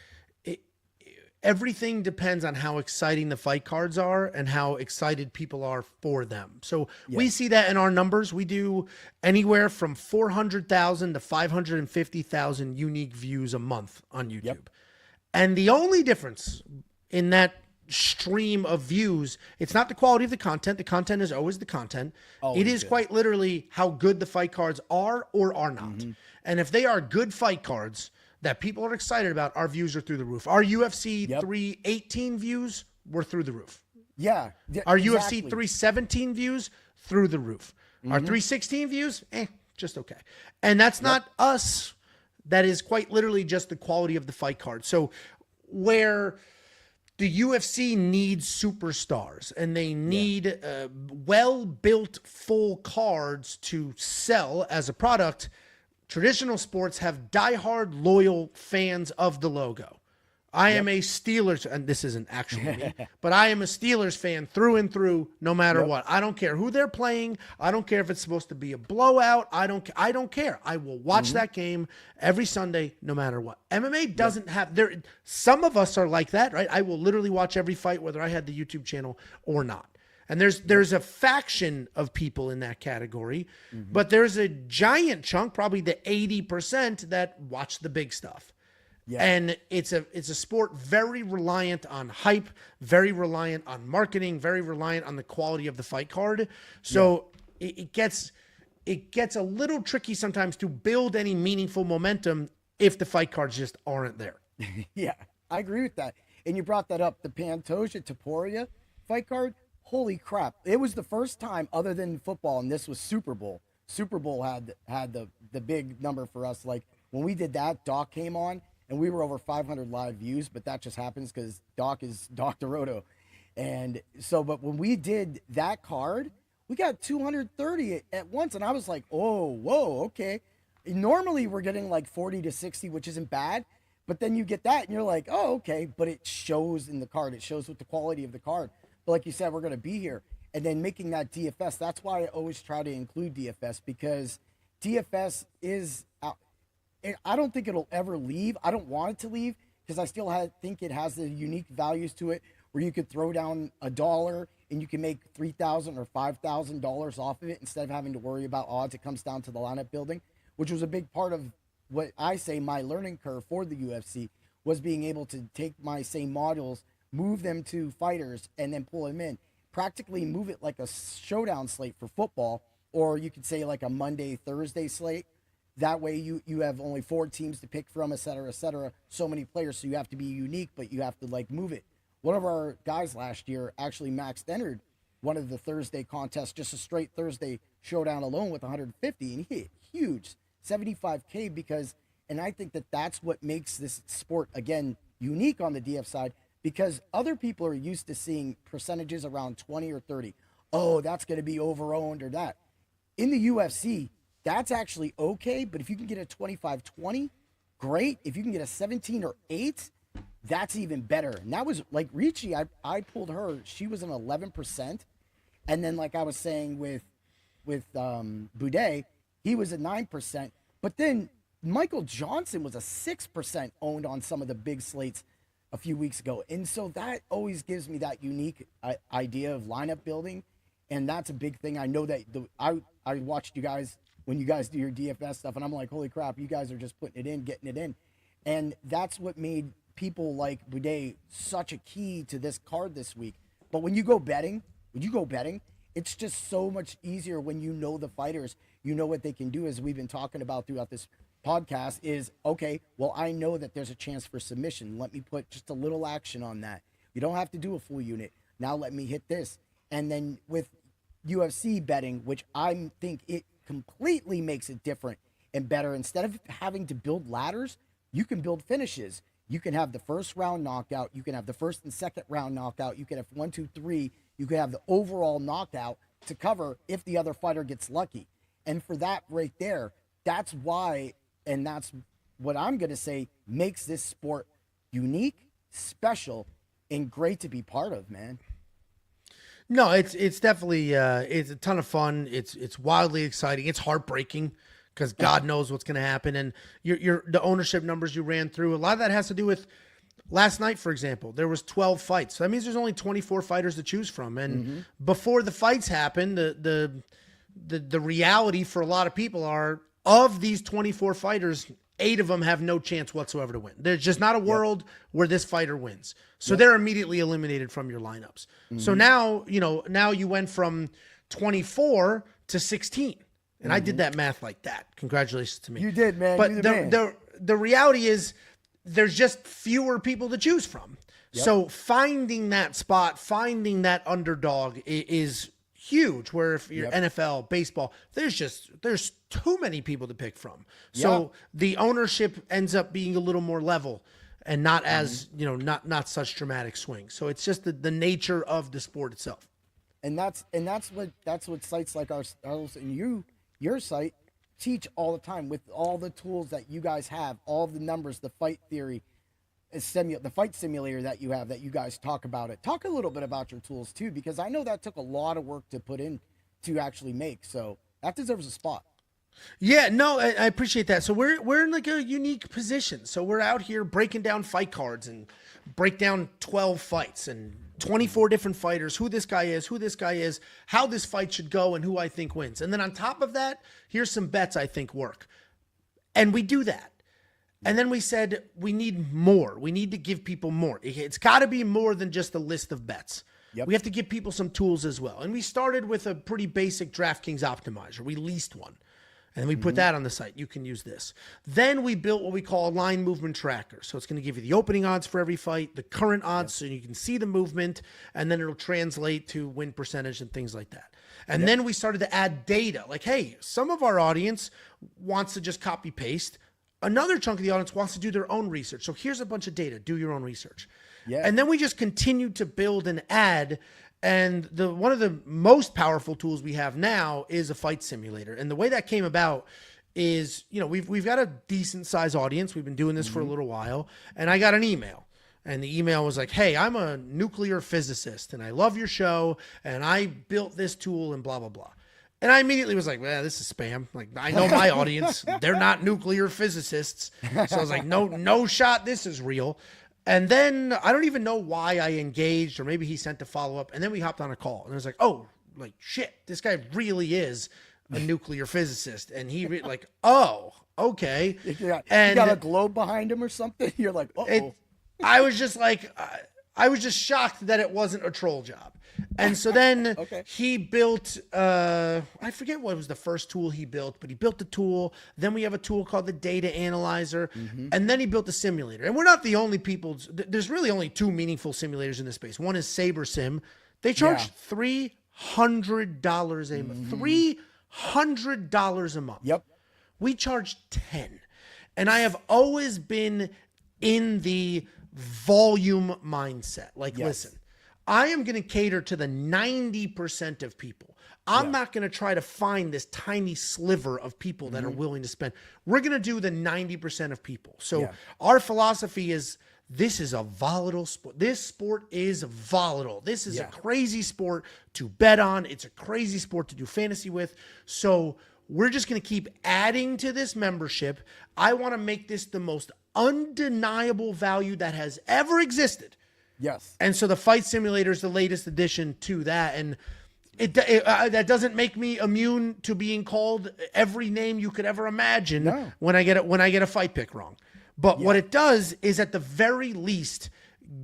everything depends on how exciting the fight cards are and how excited people are for them. So we see that in our numbers. We do anywhere from 400,000 to 550,000 unique views a month on YouTube. Yep. And the only difference in that stream of views, it's not the quality of the content. The content is always the content. It is quite literally how good the fight cards are or are not. And if they are good fight cards that people are excited about, our views are through the roof. Our UFC 318 views were through the roof. Yeah. Our UFC 317 views through the roof. Our 316 views, just okay. And that's not us. That is quite literally just the quality of the fight card. So where the UFC needs superstars and they need well-built full cards to sell as a product, traditional sports have diehard loyal fans of the logo. I am a Steelers, and this isn't actually me, but I am a Steelers fan through and through, no matter what. I don't care who they're playing. I don't care if it's supposed to be a blowout. I don't care. I will watch that game every Sunday, no matter what. MMA doesn't have there. Some of us are like that, right? I will literally watch every fight, whether I had the YouTube channel or not. And there's a faction of people in that category, but there's a giant chunk, probably the 80%, that watch the big stuff. Yeah. And it's a sport very reliant on hype, very reliant on marketing, very reliant on the quality of the fight card. So it gets a little tricky sometimes to build any meaningful momentum if the fight cards just aren't there. Yeah, I agree with that. And you brought that up, the Pantoja Topuria fight card. Holy crap. It was the first time other than football, and this was Super Bowl. Super Bowl had the big number for us. Like when we did that, Doc came on, and we were over 500 live views, but that just happens because Doc is Dr. Roto. And so, but when we did that card, we got 230 at once. And I was like, oh, whoa, okay. Normally we're getting like 40 to 60, which isn't bad. But then you get that and you're like, oh, okay. But it shows in the card. It shows with the quality of the card. But like you said, we're going to be here. And then making that DFS, that's why I always try to include DFS, because DFS is I don't think it'll ever leave. I don't want it to leave because I still think it has the unique values to it where you could throw down $1 and you can make $3,000 or $5,000 off of it instead of having to worry about odds. It comes down to the lineup building, which was a big part of what I say my learning curve for the UFC was being able to take my same modules, move them to fighters, and then pull them in. Practically move it like a showdown slate for football, or you could say like a Monday, Thursday slate. That way you have only 4 teams to pick from, et cetera, so many players. So you have to be unique, but you have to like move it. One of our guys last year actually maxed entered one of the Thursday contests, just a straight Thursday showdown alone with 150, and he hit huge 75K because, and I think that's what makes this sport, again, unique on the DF side, because other people are used to seeing percentages around 20 or 30. Oh, that's going to be over-owned or that. In the UFC, that's actually okay, but if you can get a 25-20, great. If you can get a 17 or 8, that's even better. And that was like Ricci, I pulled her. She was an 11%. And then like I was saying with Boudet, he was a 9%. But then Michael Johnson was a 6% owned on some of the big slates a few weeks ago. And so that always gives me that unique idea of lineup building. And that's a big thing. I know that I watched you guys when you guys do your DFS stuff, and I'm like, holy crap, you guys are just putting it in, getting it in. And that's what made people like Boudet such a key to this card this week. But when you go betting, it's just so much easier when you know the fighters, you know what they can do, as we've been talking about throughout this podcast, is, okay, well, I know that there's a chance for submission. Let me put just a little action on that. You don't have to do a full unit. Now let me hit this. And then with UFC betting, which I think it completely makes it different and better. Instead of having to build ladders, you can build finishes. You can have the first round knockout. You can have the first and second round knockout. You can have 1, 2, 3. You can have the overall knockout to cover if the other fighter gets lucky. And for that right there, that's why, and that's what I'm going to say makes this sport unique, special, and great to be part of, man. No, it's definitely it's a ton of fun. It's wildly exciting. It's heartbreaking because God knows what's going to happen. And your the ownership numbers you ran through, a lot of that has to do with last night, for example, there was 12 fights. So that means there's only 24 fighters to choose from. And before the fights happen, the reality for a lot of people are, of these 24 fighters, 8 of them have no chance whatsoever to win. There's just not a world where this fighter wins. So they're immediately eliminated from your lineups. So now, now you went from 24 to 16. And I did that math like that. Congratulations to me. You did, man. But the reality is there's just fewer people to choose from. So finding that spot, finding that underdog is huge, where if you're NFL, baseball, there's too many people to pick from. So the ownership ends up being a little more level and not as, not such dramatic swings. So it's just the nature of the sport itself. And that's what sites like ours and your site teach all the time, with all the tools that you guys have, all the numbers, the fight theory, the fight simulator that you have, that you guys talk about it. Talk a little bit about your tools too, because I know that took a lot of work to put in to actually make. So that deserves a spot. Yeah, no, I appreciate that. So we're in like a unique position. So we're out here breaking down fight cards and break down 12 fights and 24 different fighters, who this guy is, how this fight should go, and who I think wins. And then on top of that, here's some bets I think work. And we do that. And then we said we need more. We need to give people more. It's got to be more than just a list of bets. We have to give people some tools as well. And we started with a pretty basic Draftkings optimizer. We leased one. And then we put that on the site. You can use this. Then we built what we call a line movement tracker. So it's going to give you the opening odds for every fight, the current odds, so you can see the movement, and then it'll translate to win percentage and things like that. And then we started to add data. Like, hey, some of our audience wants to just copy paste. Another chunk of the audience wants to do their own research. So here's a bunch of data. Do your own research. And then we just continued to build and add. And one of the most powerful tools we have now is a fight simulator. And the way that came about is, we've got a decent size audience. We've been doing this for a little while. And I got an email. And the email was like, hey, I'm a nuclear physicist and I love your show. And I built this tool and blah, blah, blah. And I immediately was like, well, this is spam. Like, I know my audience. They're not nuclear physicists. So I was like, no shot this is real. And then I don't even know why I engaged, or maybe he sent a follow-up. And then we hopped on a call. And I was like, oh, like, shit, this guy really is a nuclear physicist. And he oh, okay. You got a globe behind him or something? You're like, uh-oh. I was just shocked that it wasn't a troll job. And so then he built, I forget what was the first tool he built, but he built the tool. Then we have a tool called the data analyzer. And then he built the simulator. And we're not the only people. There's really only 2 meaningful simulators in this space. One is Saber Sim. They charge $300 a month. $300 a month. We charge 10. And I have always been in the volume mindset. Like, listen, I am going to cater to the 90% of people. I'm not going to try to find this tiny sliver of people that are willing to spend. We're going to do the 90% of people. So our philosophy is, this is a volatile sport. This sport is volatile. This is a crazy sport to bet on. It's a crazy sport to do fantasy with. So we're just going to keep adding to this membership. I want to make this the most undeniable value that has ever existed. And so the fight simulator is the latest addition to that. And that doesn't make me immune to being called every name you could ever imagine when I get a fight pick wrong. But what it does is, at the very least,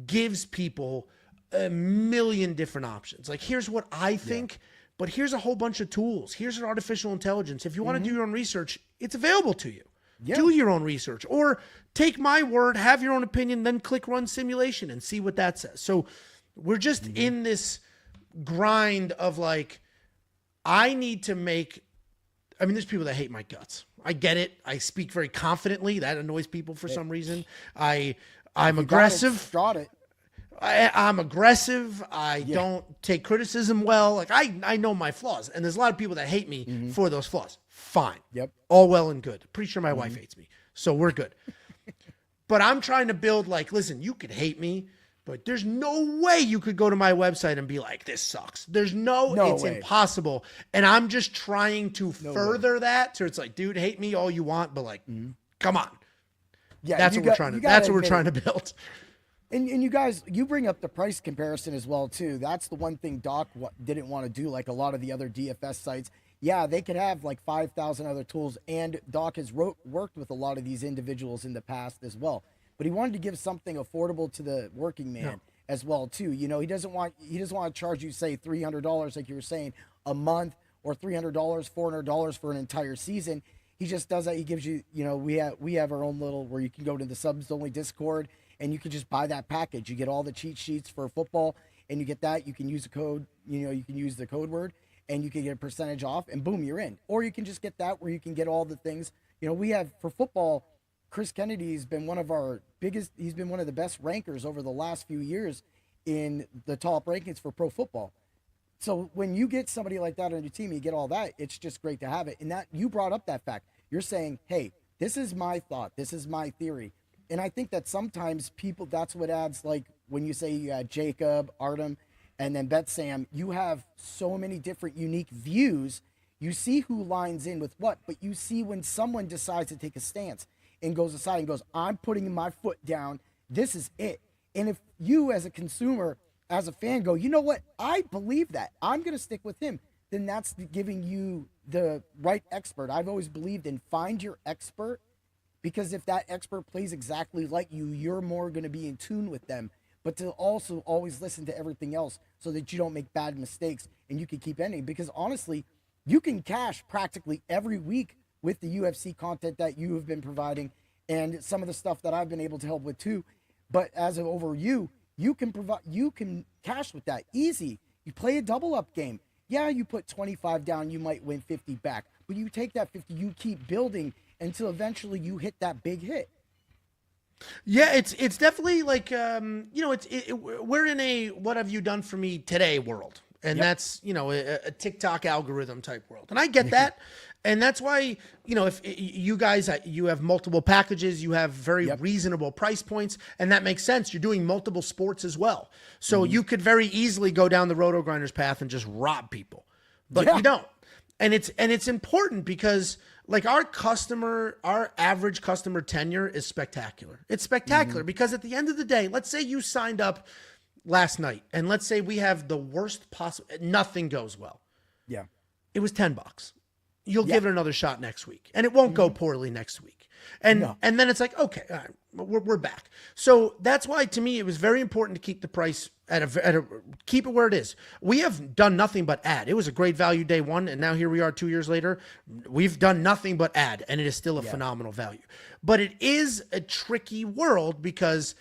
gives people a million different options. Like, here's what I think, but here's a whole bunch of tools. Here's an artificial intelligence. If you want to do your own research, it's available to you. Do your own research, or take my word, have your own opinion, then click run simulation and see what that says. So we're just in this grind of like, I need to make, there's people that hate my guts. I get it. I speak very confidently. That annoys people for some reason. I'm aggressive. I'm aggressive. I don't take criticism well. Like, I know my flaws, and there's a lot of people that hate me for those flaws. Fine. All well and good. Pretty sure my wife hates me, so we're good. But I'm trying to build, like, listen, you could hate me, but there's no way you could go to my website and be like, this sucks. It's impossible. And I'm just trying to further that. So it's like, dude, hate me all you want, but like, come on. That's what we're trying to build. And you guys, you bring up the price comparison as well too. That's the one thing Doc didn't want to do, like a lot of the other DFS sites. Yeah, they could have like 5,000 other tools, and Doc has worked with a lot of these individuals in the past as well. But he wanted to give something affordable to the working man as well too. You know, he doesn't want to charge you, say, $300 like you were saying a month, or $300, $400 for an entire season. He just does that. He gives you, you know, we have our own little where you can go to the subs only Discord, and you can just buy that package. You get all the cheat sheets for football, and you get that. You can use the code, you know, you can use the code word, and you can get a percentage off, and boom, you're in. Or you can just get that where you can get all the things. You know, we have for football, Chris Kennedy's been one of our biggest, he's been one of the best rankers over the last few years in the top rankings for pro football. So when you get somebody like that on your team, you get all that, it's just great to have it. And that, you brought up that fact. You're saying, hey, this is my thought, this is my theory. And I think that sometimes people, that's what adds, like when you say you had Jacob, Artem, and then Bet Sam, you have so many different unique views. You see who lines in with what, but you see when someone decides to take a stance and goes aside and goes, I'm putting my foot down, this is it. And if you as a consumer, as a fan go, you know what, I believe that, I'm going to stick with him, then that's giving you the right expert. I've always believed in find your expert, because if that expert plays exactly like you, you're more going to be in tune with them. But to also always listen to everything else so that you don't make bad mistakes and you can keep ending. Because honestly, you can cash practically every week with the UFC content that you have been providing and some of the stuff that I've been able to help with too. But as of over you can cash with that easy. You play a double up game. Yeah, you put 25 down, you might win 50 back. But you take that 50, you keep building until eventually you hit that big hit. Yeah, it's definitely like you know, we're in a what have you done for me today world, and that's, you know, a TikTok algorithm type world, and I get that, and that's why, you know, if you guys, you have multiple packages, you have very reasonable price points, and that makes sense. You're doing multiple sports as well, so you could very easily go down the Roto Grinders path and just rob people, but you don't, and it's important because, like, our average customer tenure is spectacular. It's spectacular because at the end of the day, let's say you signed up last night and let's say we have the worst possible, nothing goes well. Yeah. It was $10. You'll give it another shot next week, and it won't go poorly next week. And then it's like, okay, all right, we're back. So that's why, to me, it was very important to keep the price keep it where it is. We have done nothing but add. It was a great value day one, and now here we are 2 years later. We've done nothing but add, and it is still a phenomenal value. But it is a tricky world because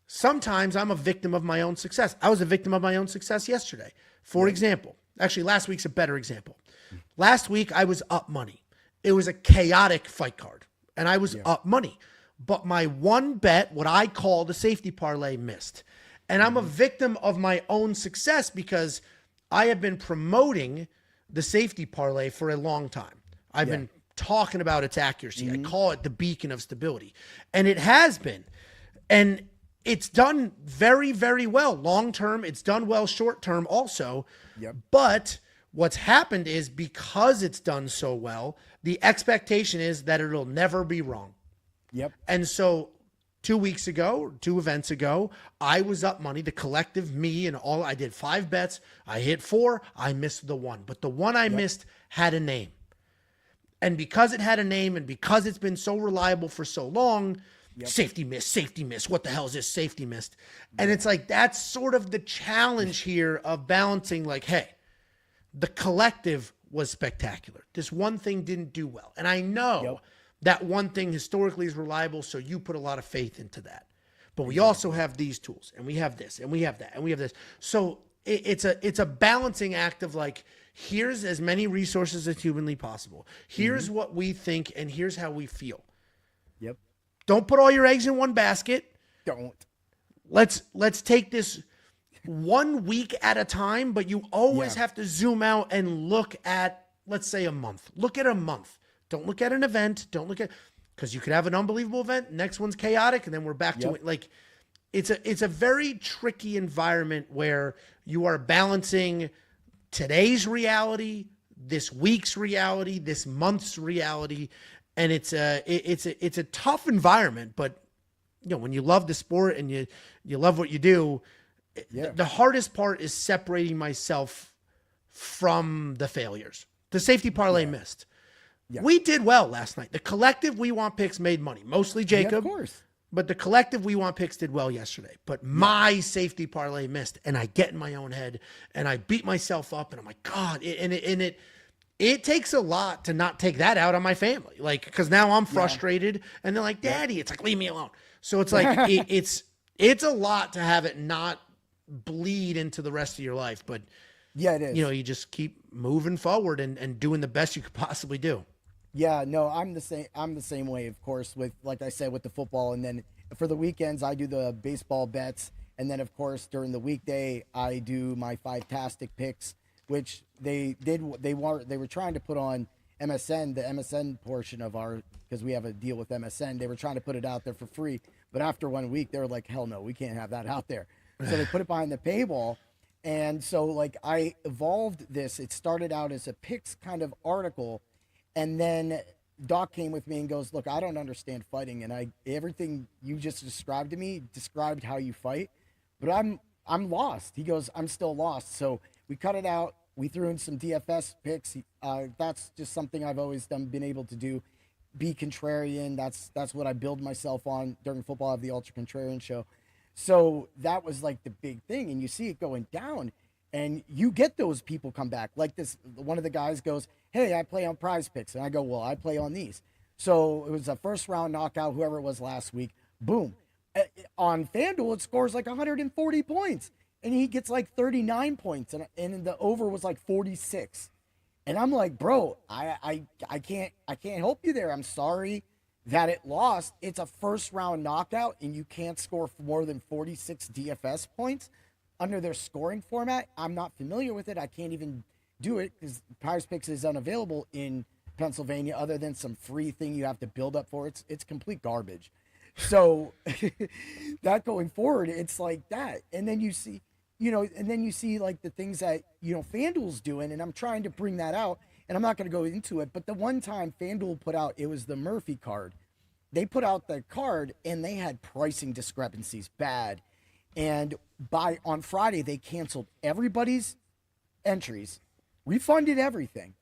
sometimes I'm a victim of my own success. I was a victim of my own success yesterday. For example, actually last week's a better example. Last week I was up money. It was a chaotic fight card, and I was up money. But my one bet, what I call the safety parlay, missed. And I'm a victim of my own success because I have been promoting the safety parlay for a long time. I've been talking about its accuracy. I call it the beacon of stability. And it has been. And it's done very, very well. Long term, it's done well short term also. But what's happened is, because it's done so well, the expectation is that it'll never be wrong. And so 2 weeks ago, 2 events ago, I was up money, the collective me and all. I did 5 bets. I hit 4. I missed the one. But the one I missed had a name. And because it had a name and because it's been so reliable for so long, safety miss. What the hell is this safety missed? And it's like, that's sort of the challenge here of balancing, like, hey, the collective was spectacular. This one thing didn't do well. And I know that one thing historically is reliable, so you put a lot of faith into that. But we also have these tools, and we have this, and we have that, and we have this. So it's a balancing act of, like, here's as many resources as humanly possible. Here's what we think, and here's how we feel. Don't put all your eggs in one basket. Let's take this 1 week at a time, but you always have to zoom out and look at, let's say, a month. Look at a month. Don't look at an event. Don't look at, because you could have an unbelievable event. Next one's chaotic, and then we're back to it. Like, it's a very tricky environment where you are balancing today's reality, this week's reality, this month's reality, and it's a tough environment. But when you love the sport and you love what you do, Yeah. the hardest part is separating myself from the failures. The safety parlay missed. Yeah. We did well last night. The collective We Want Picks made money, mostly Jacob. Yeah, of course. But the collective We Want Picks did well yesterday. But my safety parlay missed, and I get in my own head, and I beat myself up, and I'm like, God, it takes a lot to not take that out on my family, like, because now I'm frustrated, and they're like, Daddy, it's like, leave me alone. So it's like it's a lot to have it not bleed into the rest of your life, but Yeah, it is. you just keep moving forward and doing the best you could possibly do. Yeah, no, I'm the same. I'm the same way, of course, with, like I said, with the football. And then for the weekends, I do the baseball bets. And then, of course, during the weekday, I do my five-tastic picks, which they were trying to put on MSN, the MSN portion of because we have a deal with MSN. They were trying to put it out there for free. But after 1 week, they were like, hell no, we can't have that out there. So they put it behind the paywall. And so, like, I evolved this. It started out as a picks kind of article. And then Doc came with me and goes, look, I don't understand fighting. And everything you just described to me described how you fight. But I'm lost. He goes, I'm still lost. So we cut it out. We threw in some DFS picks. That's just something I've always been able to do. Be contrarian. That's what I build myself on during football. I have the Ultra Contrarian show. So that was like the big thing. And you see it going down. And you get those people come back. Like this, one of the guys goes, hey, I play on Prize Picks. And I go, well, I play on these. So it was a first-round knockout, whoever it was last week. Boom. On FanDuel, it scores like 140 points. And he gets like 39 points. And the over was like 46. And I'm like, bro, I can't help you there. I'm sorry that it lost. It's a first-round knockout, and you can't score more than 46 DFS points under their scoring format. I'm not familiar with it. I can't even do it because Prize Picks is unavailable in Pennsylvania other than some free thing you have to build up for. It's complete garbage. So that going forward, it's like that. And then you see, like the things that, FanDuel's doing, and I'm trying to bring that out, and I'm not going to go into it, but the one time FanDuel put out, it was the Murphy card. They put out the card, and they had pricing discrepancies bad. And on Friday, they canceled everybody's entries, refunded everything,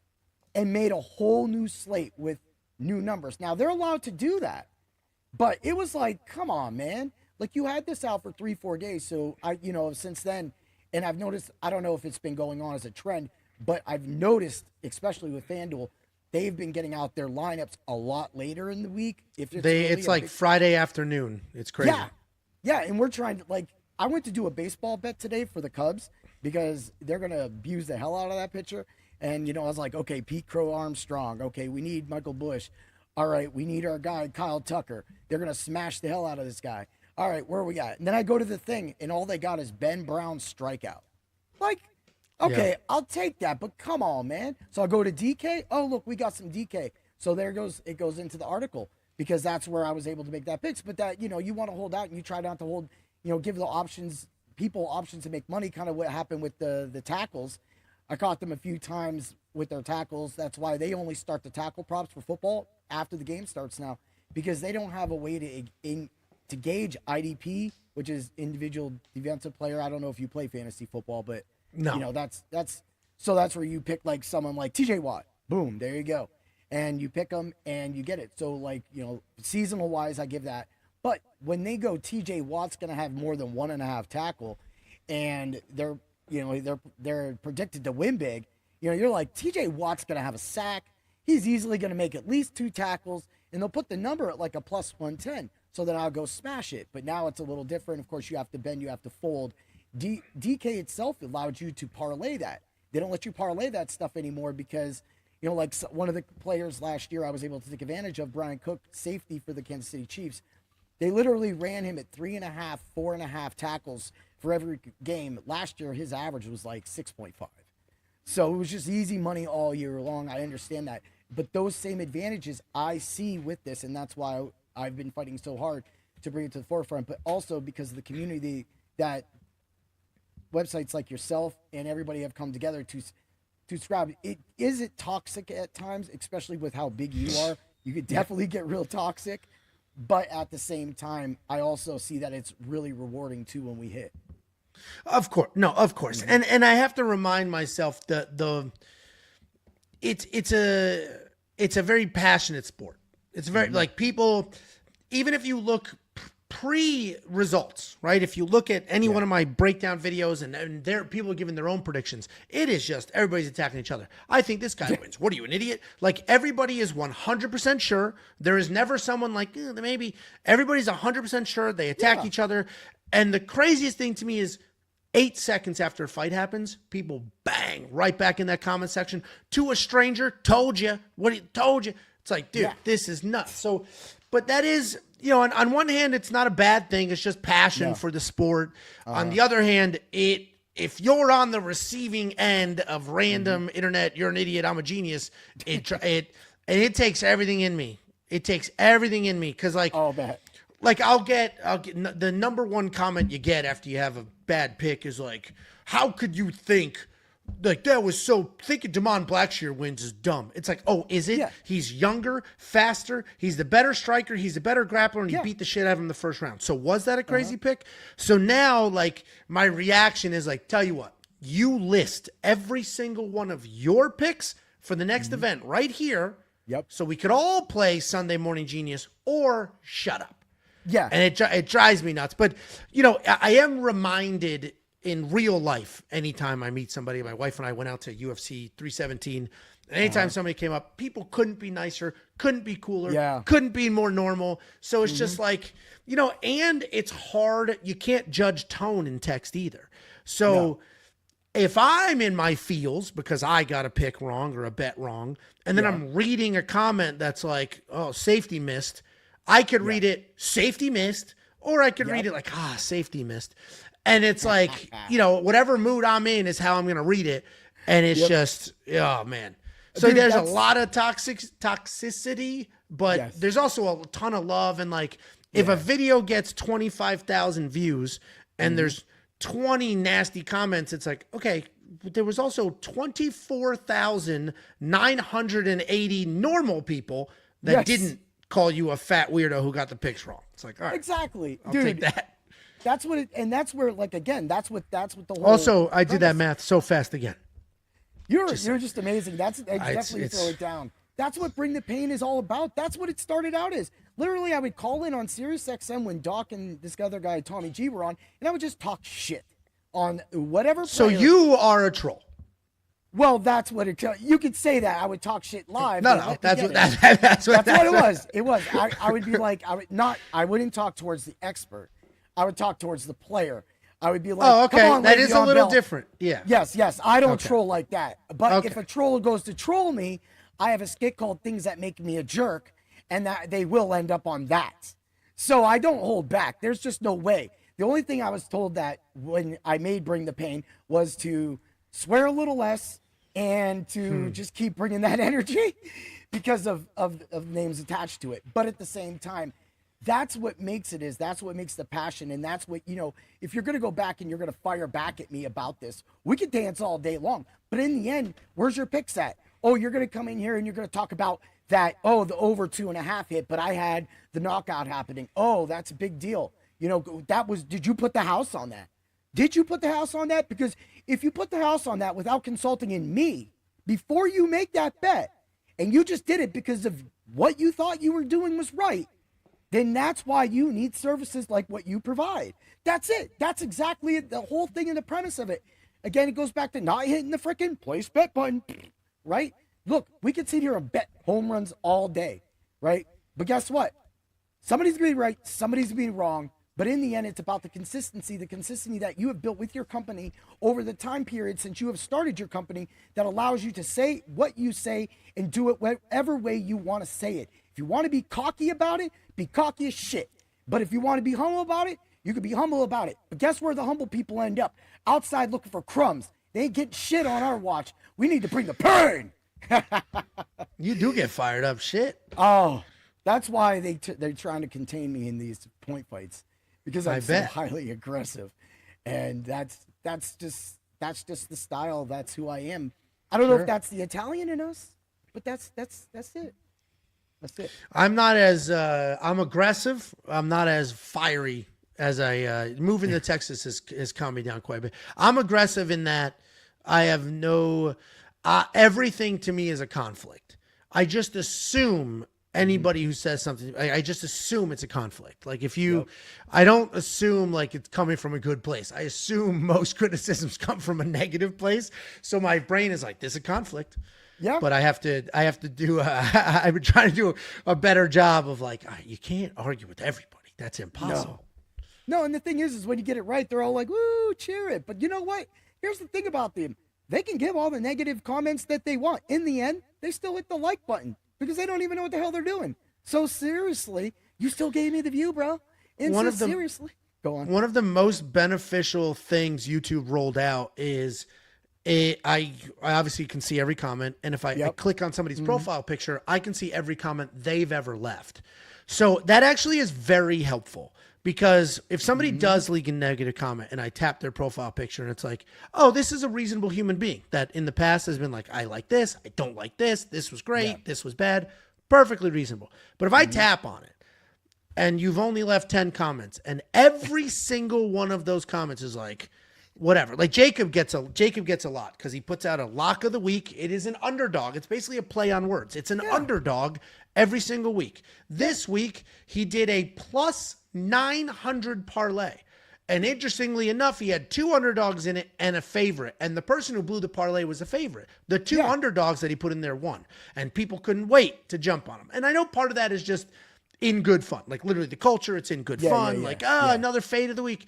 and made a whole new slate with new numbers. Now, they're allowed to do that, but it was like, come on, man. Like, you had this out for 3-4 days. So, since then, and I've noticed, I don't know if it's been going on as a trend, but I've noticed, especially with FanDuel, they've been getting out their lineups a lot later in the week. It's like Friday afternoon. It's crazy. Yeah, and we're trying to, like, I went to do a baseball bet today for the Cubs because they're going to abuse the hell out of that pitcher. And, I was like, okay, Pete Crow Armstrong. Okay, we need Michael Bush. All right, we need our guy, Kyle Tucker. They're going to smash the hell out of this guy. All right, where are we at? And then I go to the thing, and all they got is Ben Brown's strikeout. Like, okay, I'll take that, but come on, man. So I go to DK. Oh, look, we got some DK. So it goes into the article because that's where I was able to make that picks. But that, you want to hold out, and you try not to hold, give the people options to make money, kind of what happened with the tackles. I caught them a few times with their tackles. That's why they only start the tackle props for football after the game starts now, because they don't have a way to gauge IDP, which is individual defensive player. I don't know if you play fantasy football, but no. That's where you pick like someone like TJ Watt. Boom, there you go. And you pick them and you get it. So like, seasonal wise, I give that. But when they go, TJ Watt's going to have more than 1.5 tackle, and they're predicted to win big. You're like, TJ Watt's going to have a sack. He's easily going to make at least 2 tackles, and they'll put the number at like a plus 110. So then I'll go smash it. But now it's a little different. Of course, you have to bend, you have to fold. DK itself allowed you to parlay that. They don't let you parlay that stuff anymore because, like one of the players last year I was able to take advantage of, Brian Cook, safety for the Kansas City Chiefs. They literally ran him at 3.5, 4.5 tackles for every game. Last year, his average was like 6.5. So it was just easy money all year long. I understand that. But those same advantages I see with this, and that's why I've been fighting so hard to bring it to the forefront, but also because of the community that websites like yourself and everybody have come together to describe. Is it toxic at times, especially with how big you are? You could definitely get real toxic. But at the same time, I also see that it's really rewarding too when we hit. Of course. No, of course. And I have to remind myself that it's a very passionate sport. It's very like people, even if you look pre-results, right? If you look at any one of my breakdown videos and there people are giving their own predictions, it is just everybody's attacking each other. I think this guy wins. What are you, an idiot? Like everybody is 100% sure. There is never someone like maybe. Everybody's 100% sure. They attack each other. And the craziest thing to me is 8 seconds after a fight happens, people bang right back in that comment section to a stranger. Told you. Told you. It's like, dude, this is nuts. So, but that is, on one hand, it's not a bad thing. It's just passion for the sport. On the other hand, if you're on the receiving end of random internet, you're an idiot, I'm a genius. It takes everything in me. It takes everything in me because I'll get the number one comment you get after you have a bad pick is like, how could you think like that was so thinking Damon Blackshear wins is dumb. It's like, oh, is it? Yeah. He's younger, faster. He's the better striker. He's the better grappler, and he beat the shit out of him the first round. So was that a crazy pick? So now, like, my reaction is like, tell you what, you list every single one of your picks for the next event right here. Yep. So we could all play Sunday Morning Genius or shut up. Yeah. And it drives me nuts. But, I am reminded in real life, anytime I meet somebody, my wife and I went out to UFC 317. Anytime somebody came up, people couldn't be nicer, couldn't be cooler, couldn't be more normal. So it's just like, and it's hard. You can't judge tone in text either. So if I'm in my feels because I got a pick wrong or a bet wrong, and then I'm reading a comment that's like, oh, safety missed, I could read it, safety missed, or I could read it like, safety missed. And it's like, whatever mood I'm in is how I'm going to read it. And it's just, oh, man. So Dude, there's a lot of toxicity, but there's also a ton of love. And like, if a video gets 25,000 views and there's 20 nasty comments, it's like, okay, there was also 24,980 normal people that didn't call you a fat weirdo who got the picks wrong. It's like, all right. Exactly. I'll Dude, take that. That's what it, and that's where, like, again, that's what the whole. Also, I did that math so fast again. You're just amazing. That's definitely throw it down. That's what Bring the Pain is all about. That's what it started out as. Literally, I would call in on Sirius XM when Doc and this other guy, Tommy G, were on, and I would just talk shit on whatever player. So you are a troll. Well, that's what it. You could say that. I would talk shit live. No, that's what it was. It was. I would be like, I wouldn't talk towards the expert. I would talk towards the player. I would be like, oh, okay. Come on, that is a little different. Yeah. Yes. I don't troll like that. But if a troll goes to troll me, I have a skit called Things That Make Me a Jerk, and that they will end up on that. So I don't hold back. There's just no way. The only thing I was told that when I made Bring the Pain was to swear a little less and to just keep bringing that energy because of names attached to it. But at the same time, that's what makes it is. That's what makes the passion. And that's what, if you're going to go back and you're going to fire back at me about this, we could dance all day long. But in the end, where's your picks at? Oh, you're going to come in here and you're going to talk about that, the over 2.5 hit, but I had the knockout happening. Oh, that's a big deal. Did you put the house on that? Did you put the house on that? Because if you put the house on that without consulting in me before you make that bet, and you just did it because of what you thought you were doing was right, then that's why you need services like what you provide. That's it. That's exactly it. The whole thing and the premise of it. Again, it goes back to not hitting the freaking place bet button, right? Look, we could sit here and bet home runs all day, right? But guess what? Somebody's going to be right. Somebody's going to be wrong. But in the end, it's about the consistency that you have built with your company over the time period since you have started your company that allows you to say what you say and do it whatever way you want to say it. If you want to be cocky about it, be cocky as shit. But if you want to be humble about it, you can be humble about it. But guess where the humble people end up? Outside looking for crumbs. They ain't getting shit on our watch. We need to bring the pain. You do get fired up, shit. Oh, that's why they're trying to contain me in these point fights. Because I'm so highly aggressive, and that's just the style. That's who I am. I don't know if that's the Italian in us, but that's it. That's it. I'm not as I'm aggressive. I'm not as fiery as I moving to Texas has calmed me down quite a bit. I'm aggressive in that I have no everything to me is a conflict. I just assume anybody who says something, I just assume it's a conflict. Like if you, I don't assume like it's coming from a good place. I assume most criticisms come from a negative place. So my brain is like, this is a conflict. Yeah. But I have to do, I've been trying to do a better job of like, you can't argue with everybody. That's impossible. No, and the thing is when you get it right, they're all like, woo, cheer it. But you know what? Here's the thing about them. They can give all the negative comments that they want. In the end, they still hit the like button because they don't even know what the hell they're doing. So seriously, you still gave me the view, bro. And seriously, go on. One of the most beneficial things YouTube rolled out is I obviously can see every comment. And if I click on somebody's profile picture, I can see every comment they've ever left. So that actually is very helpful. Because if somebody does leak a negative comment and I tap their profile picture and it's like, oh, this is a reasonable human being that in the past has been like, I like this, I don't like this, this was great, this was bad, perfectly reasonable. But if I tap on it and you've only left 10 comments and every single one of those comments is like, whatever. Like Jacob gets a lot because he puts out a lock of the week. It is an underdog. It's basically a play on words. It's an underdog every single week. This week he did a plus 900 parlay. And interestingly enough, he had 2 underdogs in it and a favorite. And the person who blew the parlay was a favorite. The 2 underdogs that he put in there won. And people couldn't wait to jump on him. And I know part of that is just in good fun. Like literally the culture, it's in good fun. Like, another fade of the week.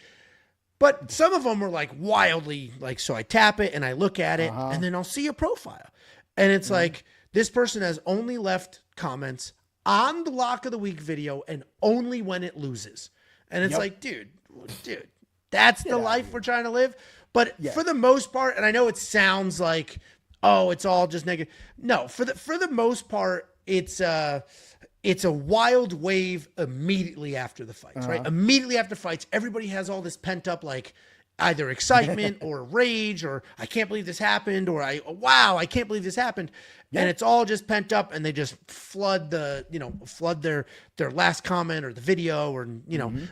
But some of them were like wildly like, so I tap it and I look at it and then I'll see a profile. And it's like, this person has only left comments on the lock of the week video and only when it loses. And it's like, dude, that's the life we're trying to live. But for the most part, and I know it sounds like, oh, it's all just negative. No, for the most part, it's a wild wave immediately after the fights, right? Immediately after fights, everybody has all this pent up, like either excitement or rage or I can't believe this happened or wow, I can't believe this happened. And it's all just pent up and they just flood their last comment or the video or,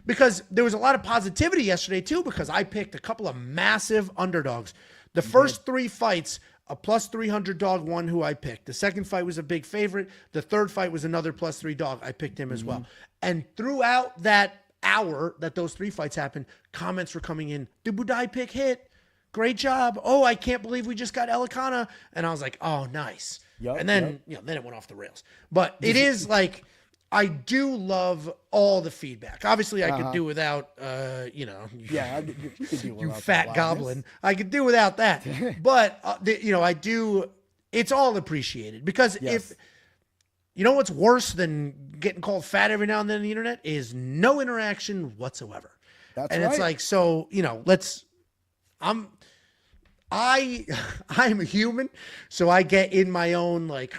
because there was a lot of positivity yesterday too, because I picked a couple of massive underdogs. The first 3 fights, a plus 300 dog won who I picked. The second fight was a big favorite. The third fight was another plus 3 dog. I picked him as well. And throughout that hour that those 3 fights happened, comments were coming in. Did Budai pick hit? Great job. Oh, I can't believe we just got Elikana. And I was like, oh, nice. And then, then it went off the rails. But it is like, I do love all the feedback. Obviously, I could do without, you could do without fat goblin. I could do without that. But, I do, it's all appreciated. Because if, what's worse than getting called fat every now and then on the internet is no interaction whatsoever. That's it's like, so, I'm a human, so I get in my own, like,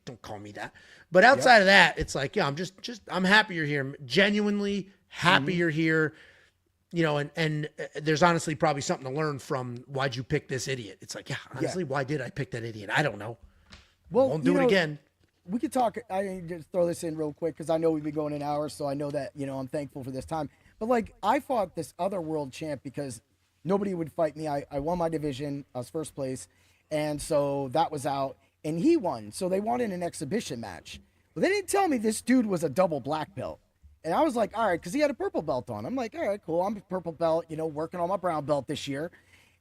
don't call me that. But outside of that, it's like, I'm happy you're here. Genuinely happy you're here. And there's honestly probably something to learn from why'd you pick this idiot? It's like, honestly, why did I pick that idiot? I don't know. Well, won't do it again. We could talk. I just throw this in real quick because I know we've been going an hour, so I know that, I'm thankful for this time. But like, I fought this other world champ because nobody would fight me. I won my division. I was first place. And so that was out. And he won. So they wanted an exhibition match. Well, they didn't tell me this dude was a double black belt. And I was like, all right, because he had a purple belt on. I'm like, all right, cool. I'm a purple belt, working on my brown belt this year.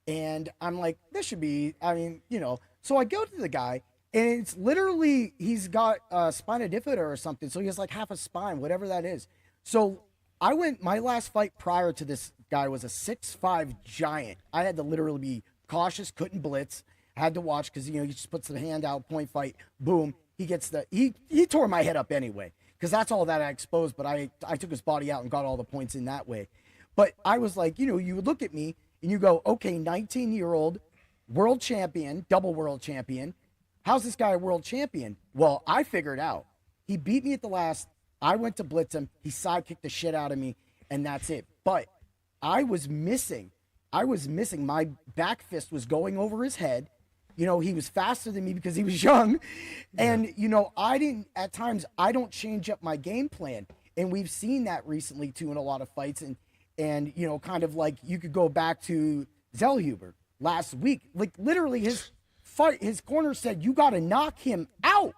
And I'm like, this should be, So I go to the guy, and it's literally, he's got spina bifida or something. So he has like half a spine, whatever that is. So my last fight prior to this guy was a 6'5" giant. I had to literally be cautious, couldn't blitz. Had to watch because, he just puts the hand out, point fight, boom. He gets he tore my head up anyway because that's all that I exposed. But I took his body out and got all the points in that way. But I was like, you would look at me and you go, okay, 19-year-old world champion, double world champion. How's this guy a world champion? Well, I figured out. He beat me at the last. I went to blitz him. He sidekicked the shit out of me, and that's it. But I was missing. My back fist was going over his head. You know, he was faster than me because he was young. And, you know, at times, I don't change up my game plan. And we've seen that recently, too, in a lot of fights. And you know, kind of like you could go back to Zellhuber last week. Like, literally, his corner said, you got to knock him out.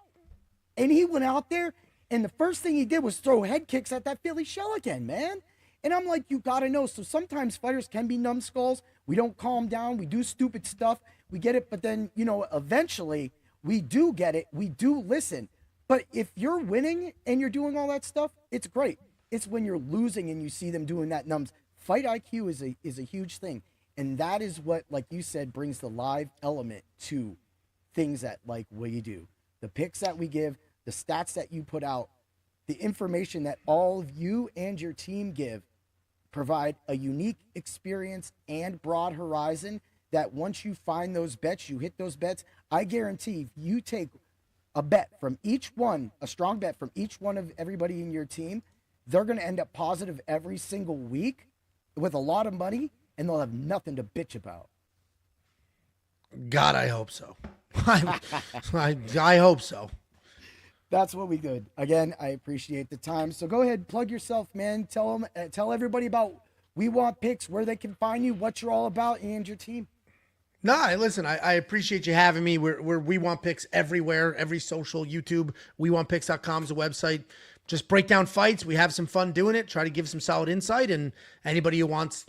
And he went out there, and the first thing he did was throw head kicks at that Philly shell again, man. And I'm like, you got to know. So sometimes fighters can be numbskulls. We don't calm down. We do stupid stuff. We get it. But then, you know, eventually we do get it. We do listen. But if you're winning and you're doing all that stuff, it's great. It's when you're losing and you see them doing that numbs. Fight IQ is a huge thing. And that is what, like you said, brings the live element to things that, like, we do. The picks that we give, the stats that you put out, the information that all of you and your team give provide a unique experience and broad horizon that once you find those bets, you hit those bets, I guarantee if you take a bet from each one, a strong bet from each one of everybody in your team, they're going to end up positive every single week with a lot of money, and they'll have nothing to bitch about. God, I hope so. I hope so. That's what we did. Again, I appreciate the time. So go ahead, plug yourself, man. Tell everybody about We Want Picks, where they can find you, what you're all about, and your team. No, listen, I appreciate you having me. We're We Want Picks everywhere, every social, YouTube. WeWantPicks.com is a website. Just break down fights. We have some fun doing it. Try to give some solid insight. And anybody who wants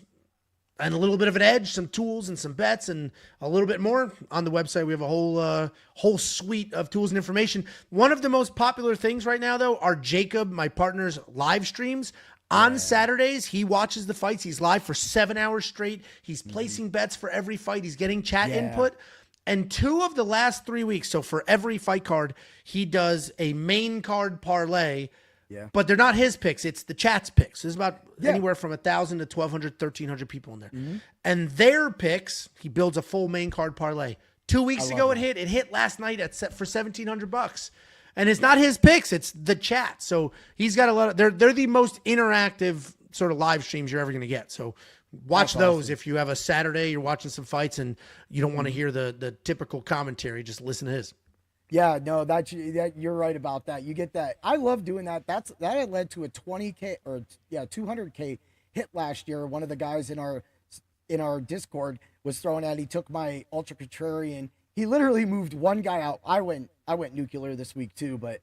and a little bit of an edge, some tools and some bets and a little bit more on the website. We have a whole suite of tools and information. One of the most popular things right now, though, are Jacob, my partner's live streams. On Saturdays, he watches the fights. He's live for 7 hours straight. He's placing bets for every fight. He's getting chat input. And 2 of the last 3 weeks, so for every fight card, he does a main card parlay. Yeah. But they're not his picks. It's the chat's picks. There's about anywhere from 1,000 to 1,200, 1,300 people in there. Mm-hmm. And their picks, he builds a full main card parlay. 2 weeks ago, it hit last night for $1,700. And it's not his picks. It's the chat. So he's got a lot of, they're the most interactive sort of live streams you're ever going to get. So watch those. Awesome. If you have a Saturday, you're watching some fights and you don't want to hear the typical commentary, just listen to his. Yeah, no, you're right about that. You get that. I love doing that. That had led to a 20K or 200K hit last year. One of the guys in our Discord was throwing at. He took my ultra contrarian. He literally moved one guy out. I went nuclear this week too, but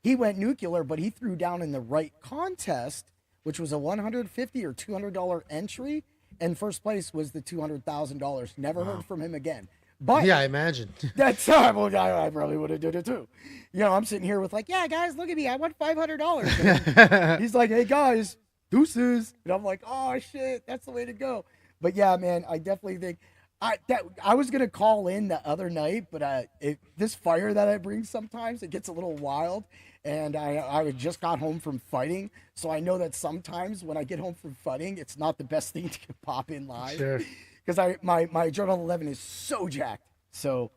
he went nuclear. But he threw down in the right contest, which was a $150 or $200 entry, and first place was the $200,000. Never heard from him again. But yeah, I imagine. That's I probably would have did it too. You know, I'm sitting here with like, yeah, guys, look at me. I won $500. He's like, hey, guys, deuces. And I'm like, oh, shit, that's the way to go. But, yeah, man, I definitely think I was going to call in the other night, but this fire that I bring sometimes, it gets a little wild. And I just got home from fighting. So I know that sometimes when I get home from fighting, it's not the best thing to pop in live. Sure. Because my Adrenaline 11 is so jacked. So,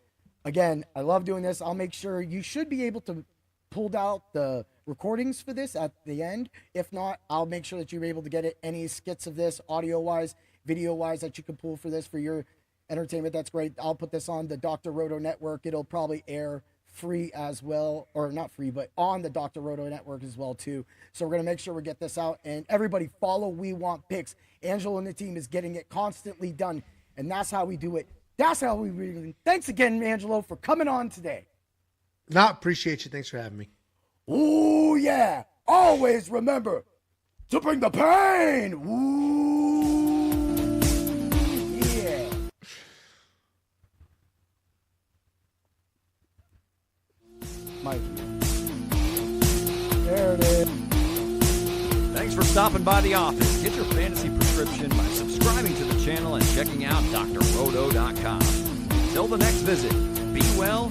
again, I love doing this. I'll make sure you should be able to pull out the recordings for this at the end. If not, I'll make sure that you're able to get it. Any skits of this, audio-wise, video-wise, that you can pull for this for your entertainment. That's great. I'll put this on the Dr. Roto Network. It'll probably air free as well, or not free, but on the Dr. Roto Network as well too. So we're going to make sure we get this out, and everybody follow We Want Picks. Angelo and the team is getting it constantly done, and that's how we do it. That's how we really. Thanks again, Angelo, for coming on today. No, appreciate you. Thanks for having me. Ooh, yeah. Always remember to bring the pain. Ooh, yeah. Mike. There it is. Thanks for stopping by the office. Get your fantasy prescription by subscribing to the channel and checking out drroto.com. Until the next visit, be well